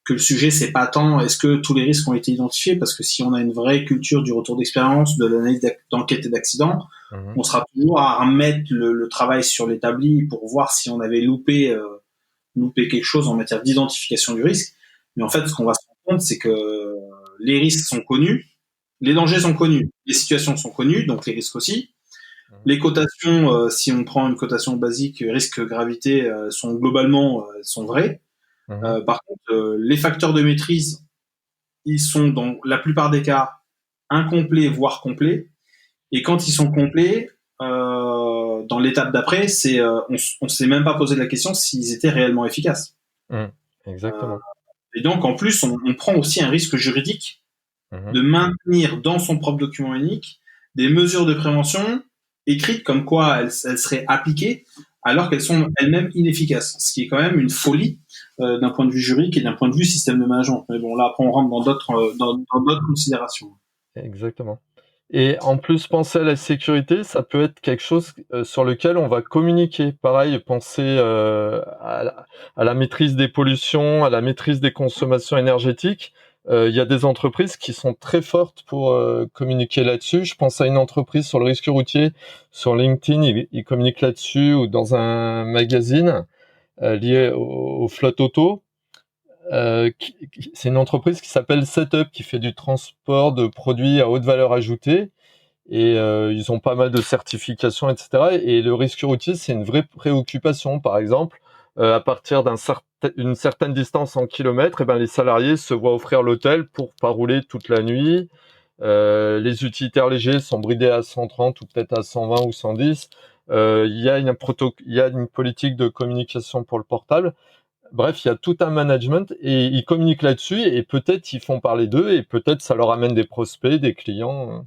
que le sujet, c'est pas tant est-ce que tous les risques ont été identifiés, parce que si on a une vraie culture du retour d'expérience, de l'analyse d'enquête et d'accident, on sera toujours à remettre le travail sur l'établi pour voir si on avait loupé quelque chose en matière d'identification du risque. Mais en fait, ce qu'on va se rendre compte, c'est que les risques sont connus, les dangers sont connus, les situations sont connues, donc les risques aussi. Les cotations, si on prend une cotation basique, risque-gravité, sont globalement sont vraies. Par contre, les facteurs de maîtrise, ils sont dans la plupart des cas incomplets, voire complets. Et quand ils sont complets, dans l'étape d'après, on s'est même pas posé la question s'ils étaient réellement efficaces. Exactement. Et donc, en plus, on prend aussi un risque juridique de maintenir dans son propre document unique des mesures de prévention écrites comme quoi elles seraient appliquées alors qu'elles sont elles-mêmes inefficaces. Ce qui est quand même une folie d'un point de vue juridique et d'un point de vue système de management. Mais bon, là, après, on rentre dans d'autres considérations. Exactement. Et en plus, penser à la sécurité, ça peut être quelque chose sur lequel on va communiquer. Pareil, penser à la maîtrise des pollutions, à la maîtrise des consommations énergétiques. Il y a des entreprises qui sont très fortes pour communiquer là-dessus. Je pense à une entreprise sur le risque routier, sur LinkedIn, ils communiquent là-dessus, ou dans un magazine lié aux flottes auto. C'est une entreprise qui s'appelle Setup, qui fait du transport de produits à haute valeur ajoutée. Et ils ont pas mal de certifications, etc. Et le risque routier, c'est une vraie préoccupation. Par exemple, à partir d'une certaine distance en kilomètres, les salariés se voient offrir l'hôtel pour pas rouler toute la nuit. Les utilitaires légers sont bridés à 130 ou peut-être à 120 ou 110. Il y a une politique de communication pour le portable. Bref, il y a tout un management et ils communiquent là-dessus et peut-être ils font parler d'eux et peut-être ça leur amène des prospects, des clients.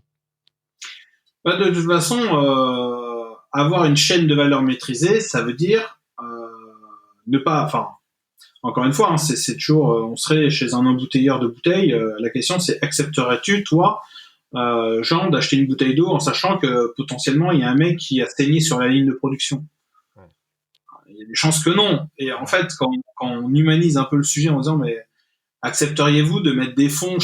Bah, de toute façon, avoir une chaîne de valeur maîtrisée, ça veut dire ne pas, enfin, encore une fois, hein, c'est toujours, on serait chez un embouteilleur de bouteilles. La question, c'est accepterais-tu, toi, Jean, d'acheter une bouteille d'eau en sachant que potentiellement il y a un mec qui a saigné sur la ligne de production? Ouais. Il y a des chances que non. Et en fait, quand on humanise un peu le sujet en disant, mais accepteriez-vous de mettre des fonds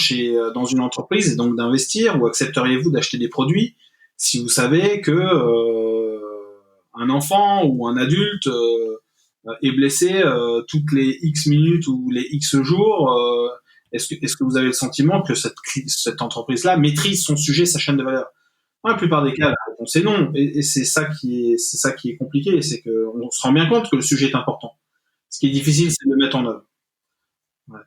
dans une entreprise et donc d'investir, ou accepteriez-vous d'acheter des produits si vous savez que un enfant ou un adulte est blessé toutes les X minutes ou les X jours? Est-ce que vous avez le sentiment que cette entreprise-là maîtrise son sujet, sa chaîne de valeur? Dans la plupart des cas, la réponse est non. Et c'est ça qui est compliqué, c'est qu'on se rend bien compte que le sujet est important. Ce qui est difficile, c'est de le mettre en œuvre. Ouais.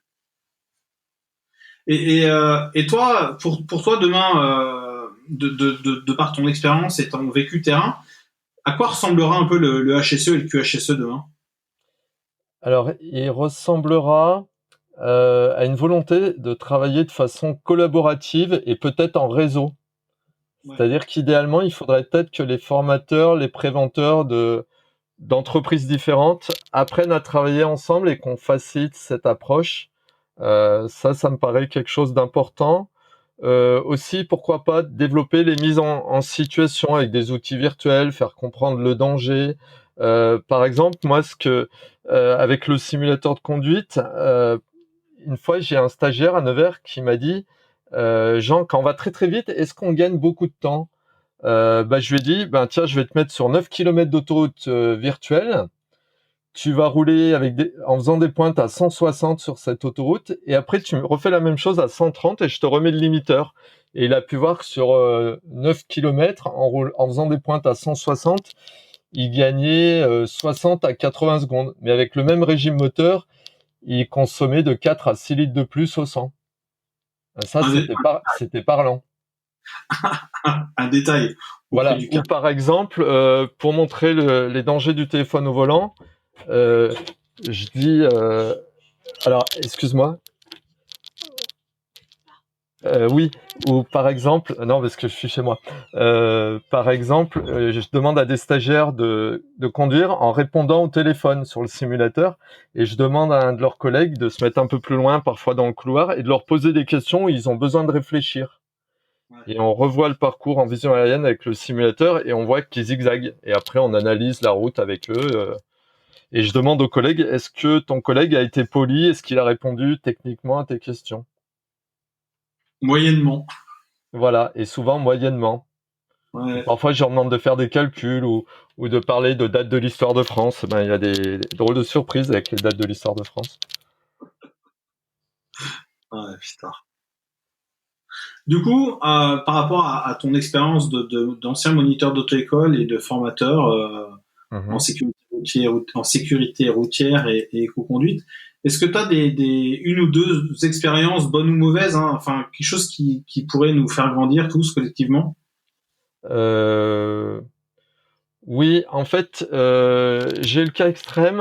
Et toi, pour toi, demain, de par ton expérience et ton vécu terrain, à quoi ressemblera un peu le HSE et le QHSE demain? Alors, il ressemblera à une volonté de travailler de façon collaborative et peut-être en réseau. Ouais. C'est-à-dire qu'idéalement, il faudrait peut-être que les formateurs, les préventeurs d'entreprises différentes apprennent à travailler ensemble et qu'on facilite cette approche. Ça me paraît quelque chose d'important. Aussi, pourquoi pas développer les mises en situation avec des outils virtuels, faire comprendre le danger. Par exemple, moi, avec le simulateur de conduite, une fois, j'ai un stagiaire à Nevers qui m'a dit, Jean, quand on va très très vite, est-ce qu'on gagne beaucoup de temps? Je lui ai dit, tiens, je vais te mettre sur 9 km d'autoroute virtuelle. Tu vas rouler en faisant des pointes à 160 sur cette autoroute, et après tu me refais la même chose à 130 et je te remets le limiteur. Et il a pu voir que sur 9 km, en faisant des pointes à 160, il gagnait 60 à 80 secondes. Mais avec le même régime moteur, il consommait de 4 à 6 litres de plus au 100. Ça, Un, c'était parlant. un détail au prix Voilà. du Ou cas. par exemple, pour montrer les dangers du téléphone au volant, euh, je dis... alors, excuse-moi. Oui, ou par exemple, non, parce que je suis chez moi. Par exemple, je demande à des stagiaires de conduire en répondant au téléphone sur le simulateur, et je demande à un de leurs collègues de se mettre un peu plus loin, parfois dans le couloir, et de leur poser des questions où ils ont besoin de réfléchir. Ouais. Et on revoit le parcours en vision aérienne avec le simulateur, et on voit qu'ils zigzaguent. Et après, on analyse la route avec eux. Et je demande aux collègues, est-ce que ton collègue a été poli? Est-ce qu'il a répondu techniquement à tes questions? Moyennement. Voilà, et souvent moyennement. Ouais. Parfois, je leur demande de faire des calculs ou de parler de dates de l'histoire de France. Il y a des drôles de surprises avec les dates de l'histoire de France. Ouais, putain. Du coup, par rapport à ton expérience d'ancien moniteur d'auto-école et de formateur en Mhm. sécurité routière et éco-conduite, est-ce que tu as une ou deux expériences, bonnes ou mauvaises, hein, enfin quelque chose qui pourrait nous faire grandir tous collectivement? Euh, oui, en fait, j'ai eu le cas extrême,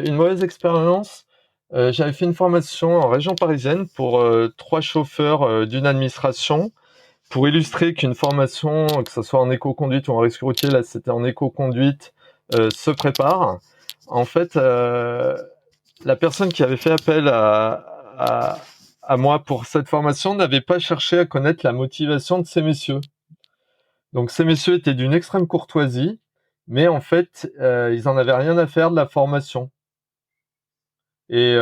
une mauvaise expérience. J'avais fait une formation en région parisienne pour 3 chauffeurs d'une administration, pour illustrer qu'une formation, que ce soit en éco-conduite ou en risque routier, là c'était en éco-conduite, se prépare. En fait, la personne qui avait fait appel à, à moi pour cette formation n'avait pas cherché à connaître la motivation de ces messieurs. Donc ces messieurs étaient d'une extrême courtoisie, mais en fait, ils en avaient rien à faire de la formation. Et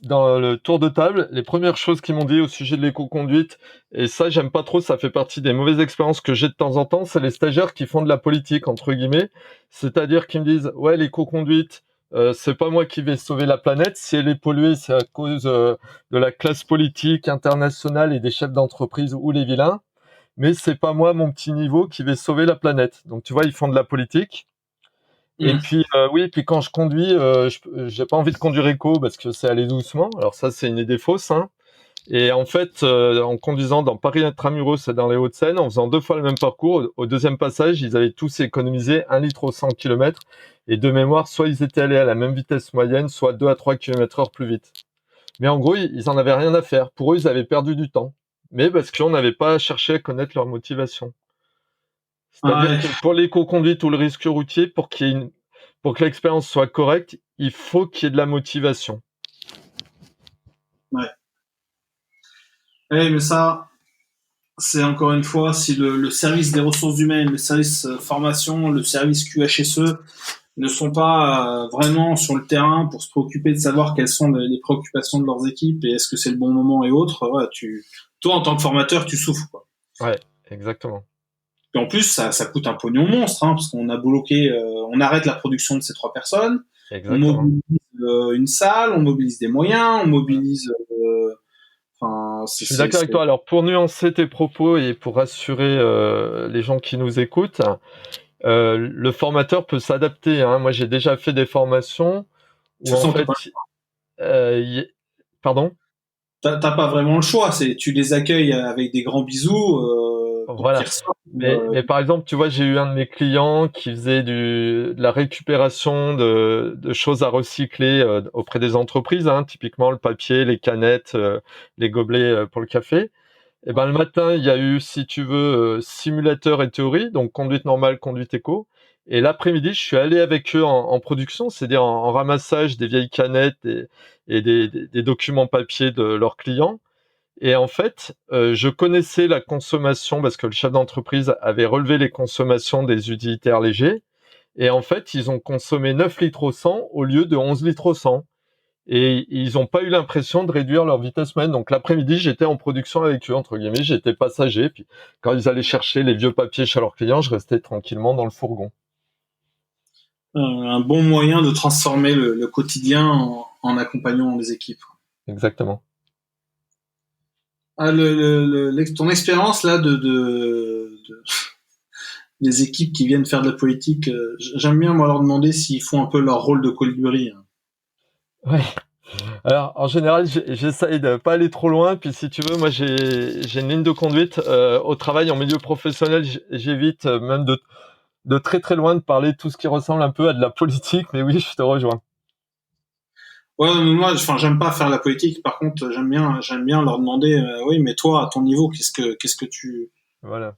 dans le tour de table, les premières choses qu'ils m'ont dit au sujet de l'éco-conduite, et ça j'aime pas trop, ça fait partie des mauvaises expériences que j'ai de temps en temps, c'est les stagiaires qui font de la politique, entre guillemets. C'est-à-dire qu'ils me disent, ouais, l'éco-conduite, c'est pas moi qui vais sauver la planète, si elle est polluée, c'est à cause de la classe politique internationale et des chefs d'entreprise ou les vilains, mais c'est pas moi, mon petit niveau, qui vais sauver la planète. Donc tu vois, ils font de la politique. Et Mmh. puis oui, puis quand je conduis, j'ai pas envie de conduire éco parce que c'est aller doucement. Alors ça, c'est une idée fausse, hein. Et en fait, en conduisant dans Paris Intramuros et dans les Hauts-de-Seine, en faisant 2 fois le même parcours, au deuxième passage, ils avaient tous économisé 1 litre au 100 km. Et de mémoire, soit ils étaient allés à la même vitesse moyenne, soit 2 à 3 km/h plus vite. Mais en gros, ils en avaient rien à faire. Pour eux, ils avaient perdu du temps. Mais parce qu'on n'avait pas cherché à connaître leur motivation. C'est-à-dire Ouais, que pour l'éco-conduite ou le risque routier, pour que l'expérience soit correcte, il faut qu'il y ait de la motivation. ouais. Mais ça, c'est encore une fois, si le service des ressources humaines, le service formation, le service QHSE ne sont pas vraiment sur le terrain pour se préoccuper de savoir quelles sont les préoccupations de leurs équipes et est-ce que c'est le bon moment et autres, ouais, toi, en tant que formateur, tu souffres, quoi. Ouais, exactement. Et en plus, ça coûte un pognon monstre, hein, parce qu'on a bloqué, on arrête la production de ces 3 personnes, on Exactement. mobilise une salle, on mobilise des moyens, on mobilise, enfin, Je suis d'accord avec toi. Alors, pour nuancer tes propos et pour rassurer les gens qui nous écoutent, le formateur peut s'adapter, hein. Moi, j'ai déjà fait des formations de où toute en façon, fait, pardon, t'as pas vraiment le choix, c'est, tu les accueilles avec des grands bisous, pour qu'ils voilà. ressortent, Mais par exemple, tu vois, j'ai eu un de mes clients qui faisait de la récupération de choses à recycler auprès des entreprises, hein, typiquement le papier, les canettes, les gobelets pour le café. Et ben le matin, il y a eu, si tu veux, simulateur et théorie, donc conduite normale, conduite éco. Et l'après-midi, je suis allé avec eux en production, c'est-à-dire en ramassage des vieilles canettes et des documents papier de leurs clients. Et en fait, je connaissais la consommation parce que le chef d'entreprise avait relevé les consommations des utilitaires légers. Et en fait, ils ont consommé 9 litres au 100 au lieu de 11 litres au 100. Et ils n'ont pas eu l'impression de réduire leur vitesse moyenne. Donc l'après-midi, j'étais en production avec eux, entre guillemets, j'étais passager. Puis quand ils allaient chercher les vieux papiers chez leurs clients, je restais tranquillement dans le fourgon. un bon moyen de transformer le quotidien en accompagnant les équipes. Exactement. Ah, ton expérience là des équipes qui viennent faire de la politique, j'aime bien moi leur demander s'ils font un peu leur rôle de colibri, hein. Ouais. Alors en général, j'essaye de pas aller trop loin. Puis si tu veux, moi j'ai une ligne de conduite au travail, en milieu professionnel. J'évite même de très très loin de parler de tout ce qui ressemble un peu à de la politique. Mais oui, je te rejoins. Ouais, mais moi, enfin, j'aime pas faire la politique. Par contre, j'aime bien leur demander, oui, mais toi, à ton niveau, Voilà.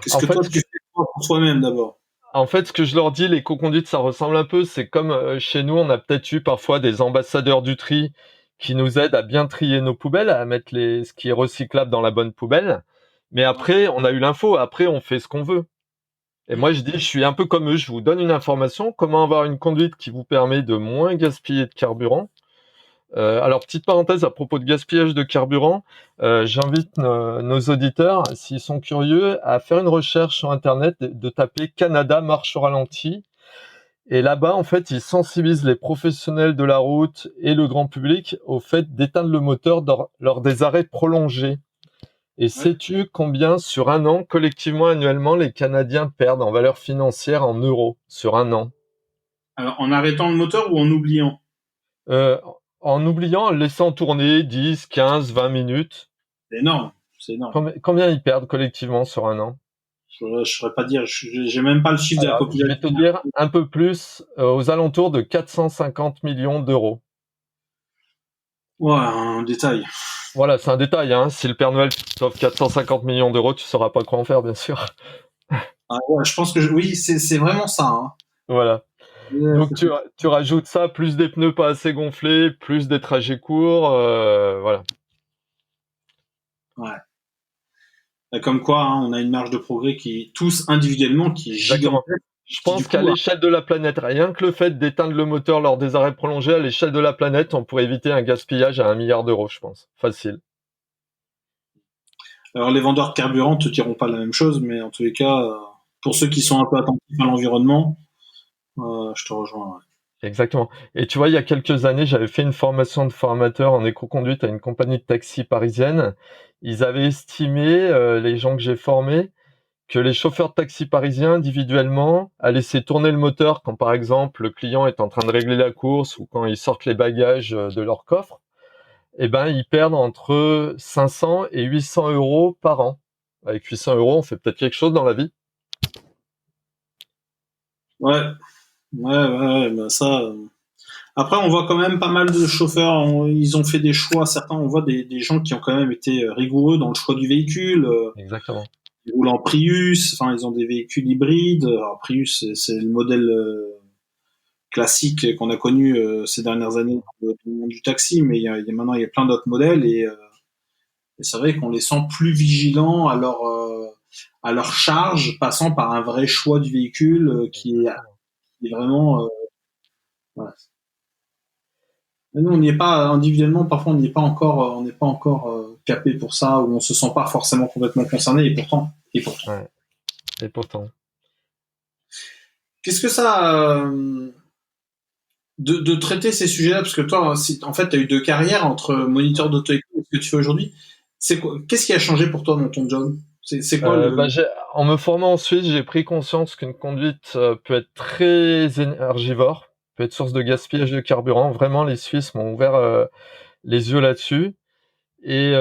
qu'est-ce En que toi fait, tu fais toi, pour toi-même d'abord? ce que je leur dis, l'éco-conduite, ça ressemble un peu. C'est comme chez nous, on a peut-être eu parfois des ambassadeurs du tri qui nous aident à bien trier nos poubelles, à mettre ce qui est recyclable dans la bonne poubelle. Mais Ouais. après, on a eu l'info. Après, on fait ce qu'on veut. Et moi, je dis, je suis un peu comme eux. Je vous donne une information. Comment avoir une conduite qui vous permet de moins gaspiller de carburant. Alors, petite parenthèse à propos de gaspillage de carburant, j'invite nos auditeurs, s'ils sont curieux, à faire une recherche sur Internet, de taper Canada marche au ralenti. Et là-bas, en fait, ils sensibilisent les professionnels de la route et le grand public au fait d'éteindre le moteur lors des arrêts prolongés. Et Ouais. sais-tu combien sur un an, collectivement, annuellement, les Canadiens perdent en valeur financière en euros sur un an? Alors, en arrêtant le moteur ou en oubliant? Euh, En oubliant, en laissant tourner 10, 15, 20 minutes. C'est énorme, c'est énorme. Combien ils perdent collectivement sur un an? Je saurais pas dire, j'ai même pas le chiffre de la Alors, je vais population. te dire un peu plus, aux alentours de 450 millions d'euros. Ouais, un détail. Voilà, c'est un détail, hein. Si le Père Noël t'offre 450 millions d'euros, tu sauras pas quoi en faire, bien sûr. Ah, ouais, je pense que oui, c'est vraiment ça, hein. Voilà. Ouais, Donc tu rajoutes ça, plus des pneus pas assez gonflés, plus des trajets courts, voilà. ouais. Comme quoi, hein, on a une marge de progrès qui, tous individuellement, qui est Exactement. gigantesque, Je qui du pense qu'à coup, l'échelle de la planète, rien que le fait d'éteindre le moteur lors des arrêts prolongés, à l'échelle de la planète, on pourrait éviter un gaspillage à 1 milliard d'euros, je pense. Facile. alors les vendeurs de carburant te diront pas la même chose, mais en tous les cas, pour ceux qui sont un peu attentifs à l'environnement, je te rejoins. Ouais. Exactement. Et tu vois, il y a quelques années, j'avais fait une formation de formateur en éco-conduite à une compagnie de taxi parisienne. Ils avaient estimé, les gens que j'ai formés, que les chauffeurs de taxi parisiens, individuellement, à laisser tourner le moteur quand, par exemple, le client est en train de régler la course ou quand ils sortent les bagages de leur coffre, eh ben, ils perdent entre 500 et 800 euros par an. Avec 800 euros, on fait peut-être quelque chose dans la vie. Ouais, ouais, bah ça. Après, on voit quand même pas mal de chauffeurs. Ils ont fait des choix. Certains, on voit des gens qui ont quand même été rigoureux dans le choix du véhicule. Exactement. Ils roulent en Prius, enfin ils ont des véhicules hybrides. Alors, Prius, c'est le modèle classique qu'on a connu ces dernières années dans le monde du taxi, mais maintenant il y a plein d'autres modèles et c'est vrai qu'on les sent plus vigilants à leur charge, passant par un vrai choix du véhicule qui est vraiment voilà. Mais nous, on n'y est pas individuellement, parfois on n'est pas encore capé pour ça, ou on se sent pas forcément complètement concerné, et pourtant. Ouais. Et pourtant. Qu'est-ce que ça de traiter ces sujets-là, parce que toi, en fait, tu as eu deux carrières entre moniteur d'auto-école et ce que tu fais aujourd'hui. Qu'est-ce qui a changé pour toi dans ton job? C'est quoi En me formant en Suisse, j'ai pris conscience qu'une conduite peut être très énergivore, peut être source de gaspillage de carburant. Vraiment, les Suisses m'ont ouvert les yeux là-dessus. Et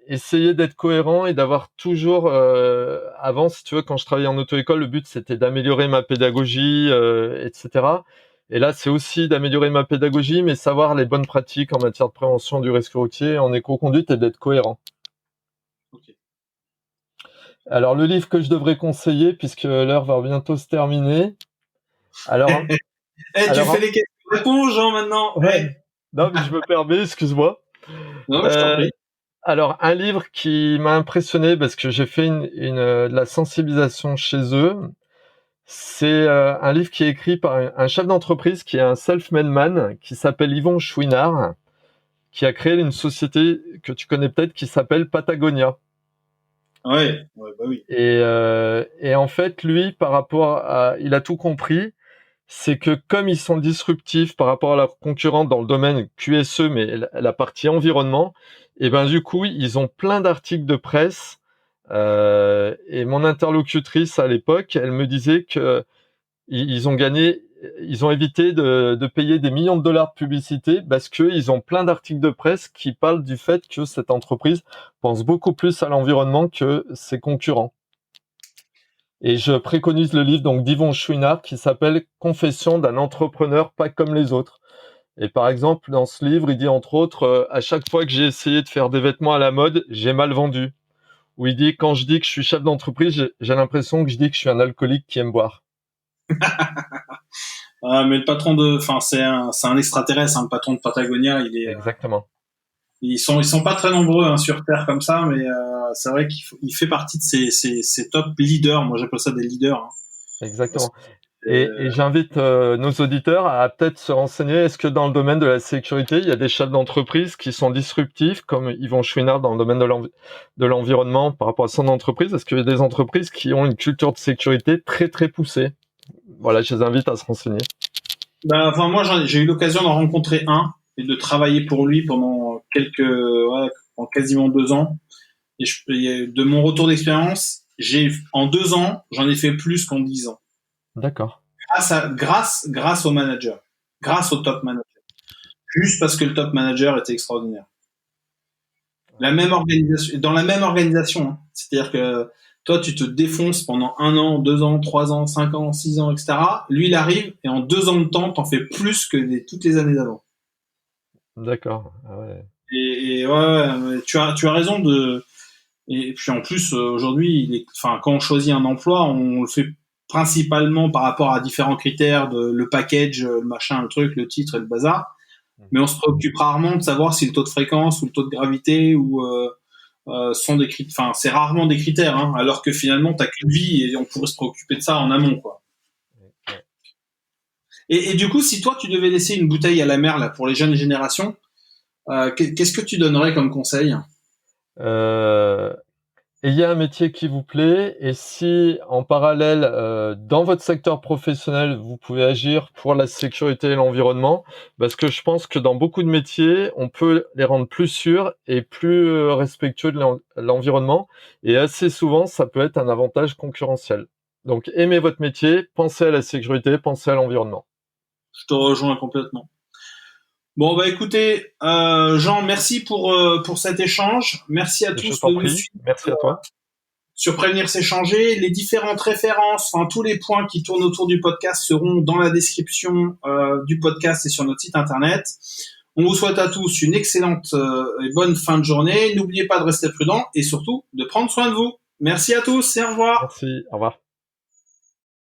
essayer d'être cohérent et d'avoir toujours avant, si tu veux, quand je travaillais en auto-école, le but c'était d'améliorer ma pédagogie, etc. Et là, c'est aussi d'améliorer ma pédagogie, mais savoir les bonnes pratiques en matière de prévention du risque routier, en éco-conduite, et d'être cohérent. Okay. Alors, le livre que je devrais conseiller, puisque l'heure va bientôt se terminer. Alors, tu fais les questions-réponses, Jean, maintenant. Ouais. Non, mais je me permets, excuse-moi. Non, je t'en prie. Alors, un livre qui m'a impressionné parce que j'ai fait de la sensibilisation chez eux, c'est un livre qui est écrit par un chef d'entreprise qui est un self-made man, qui s'appelle Yvon Chouinard, qui a créé une société que tu connais peut-être qui s'appelle Patagonia. Ouais, bah oui. Et en fait, lui, il a tout compris, c'est que comme ils sont disruptifs par rapport à leurs concurrents dans le domaine QSE, mais la partie environnement, et ben du coup, ils ont plein d'articles de presse. Et mon interlocutrice à l'époque, elle me disait que ils ont évité de payer des millions de dollars de publicité parce que ils ont plein d'articles de presse qui parlent du fait que cette entreprise pense beaucoup plus à l'environnement que ses concurrents. Et je préconise le livre donc d'Yvon Chouinard qui s'appelle Confession d'un entrepreneur pas comme les autres. Et par exemple, dans ce livre, il dit entre autres, à chaque fois que j'ai essayé de faire des vêtements à la mode, j'ai mal vendu. Ou il dit, quand je dis que je suis chef d'entreprise, j'ai l'impression que je dis que je suis un alcoolique qui aime boire. Mais le patron c'est un extraterrestre, hein, le patron de Patagonia, Exactement. Ils sont pas très nombreux sur Terre comme ça, mais c'est vrai qu'il fait partie de ces top leaders. Moi, j'appelle ça des leaders. Hein. Exactement. Et j'invite nos auditeurs à peut-être se renseigner. Est-ce que dans le domaine de la sécurité, il y a des chefs d'entreprise qui sont disruptifs, comme Yvon Chouinard dans le domaine de l'environnement par rapport à son entreprise? Est-ce qu'il y a des entreprises qui ont une culture de sécurité très très poussée? Voilà, je les invite à se renseigner. Moi, j'ai eu l'occasion d'en rencontrer un et de travailler pour lui pendant pendant quasiment 2 ans. Et de mon retour d'expérience, en 2 ans, j'en ai fait plus qu'en 10 ans. D'accord. Grâce au manager, grâce au top manager. Juste parce que le top manager était extraordinaire. Dans la même organisation. Hein. C'est-à-dire que toi, tu te défonces pendant 1 an, 2 ans, 3 ans, 5 ans, 6 ans, etc. Lui, il arrive et en 2 ans de temps, t'en fais plus que toutes les années d'avant. D'accord. Ah ouais. Et tu as raison et puis en plus, aujourd'hui, quand on choisit un emploi, on le fait principalement par rapport à différents critères le package, le machin, le truc, le titre et le bazar. Mais on se préoccupe rarement de savoir si le taux de fréquence ou le taux de gravité sont des critères. Enfin, c'est rarement des critères, hein, alors que finalement, t'as qu'une vie et on pourrait se préoccuper de ça en amont, quoi. Et du coup, si toi, tu devais laisser une bouteille à la mer là pour les jeunes générations, qu'est-ce que tu donnerais comme conseil? Ayez un métier qui vous plaît et si en parallèle dans votre secteur professionnel vous pouvez agir pour la sécurité et l'environnement, parce que je pense que dans beaucoup de métiers on peut les rendre plus sûrs et plus respectueux de l'environnement et assez souvent ça peut être un avantage concurrentiel. Donc aimez votre métier, pensez à la sécurité, pensez à l'environnement. Je te rejoins complètement. Bon écoutez, Jean, merci pour cet échange. Merci à tous de nous suivre. Merci à toi. Sur Prévenir s'échanger, les différentes références, tous les points qui tournent autour du podcast seront dans la description du podcast et sur notre site internet. On vous souhaite à tous une excellente et bonne fin de journée. N'oubliez pas de rester prudent et surtout de prendre soin de vous. Merci à tous et au revoir. Merci, au revoir.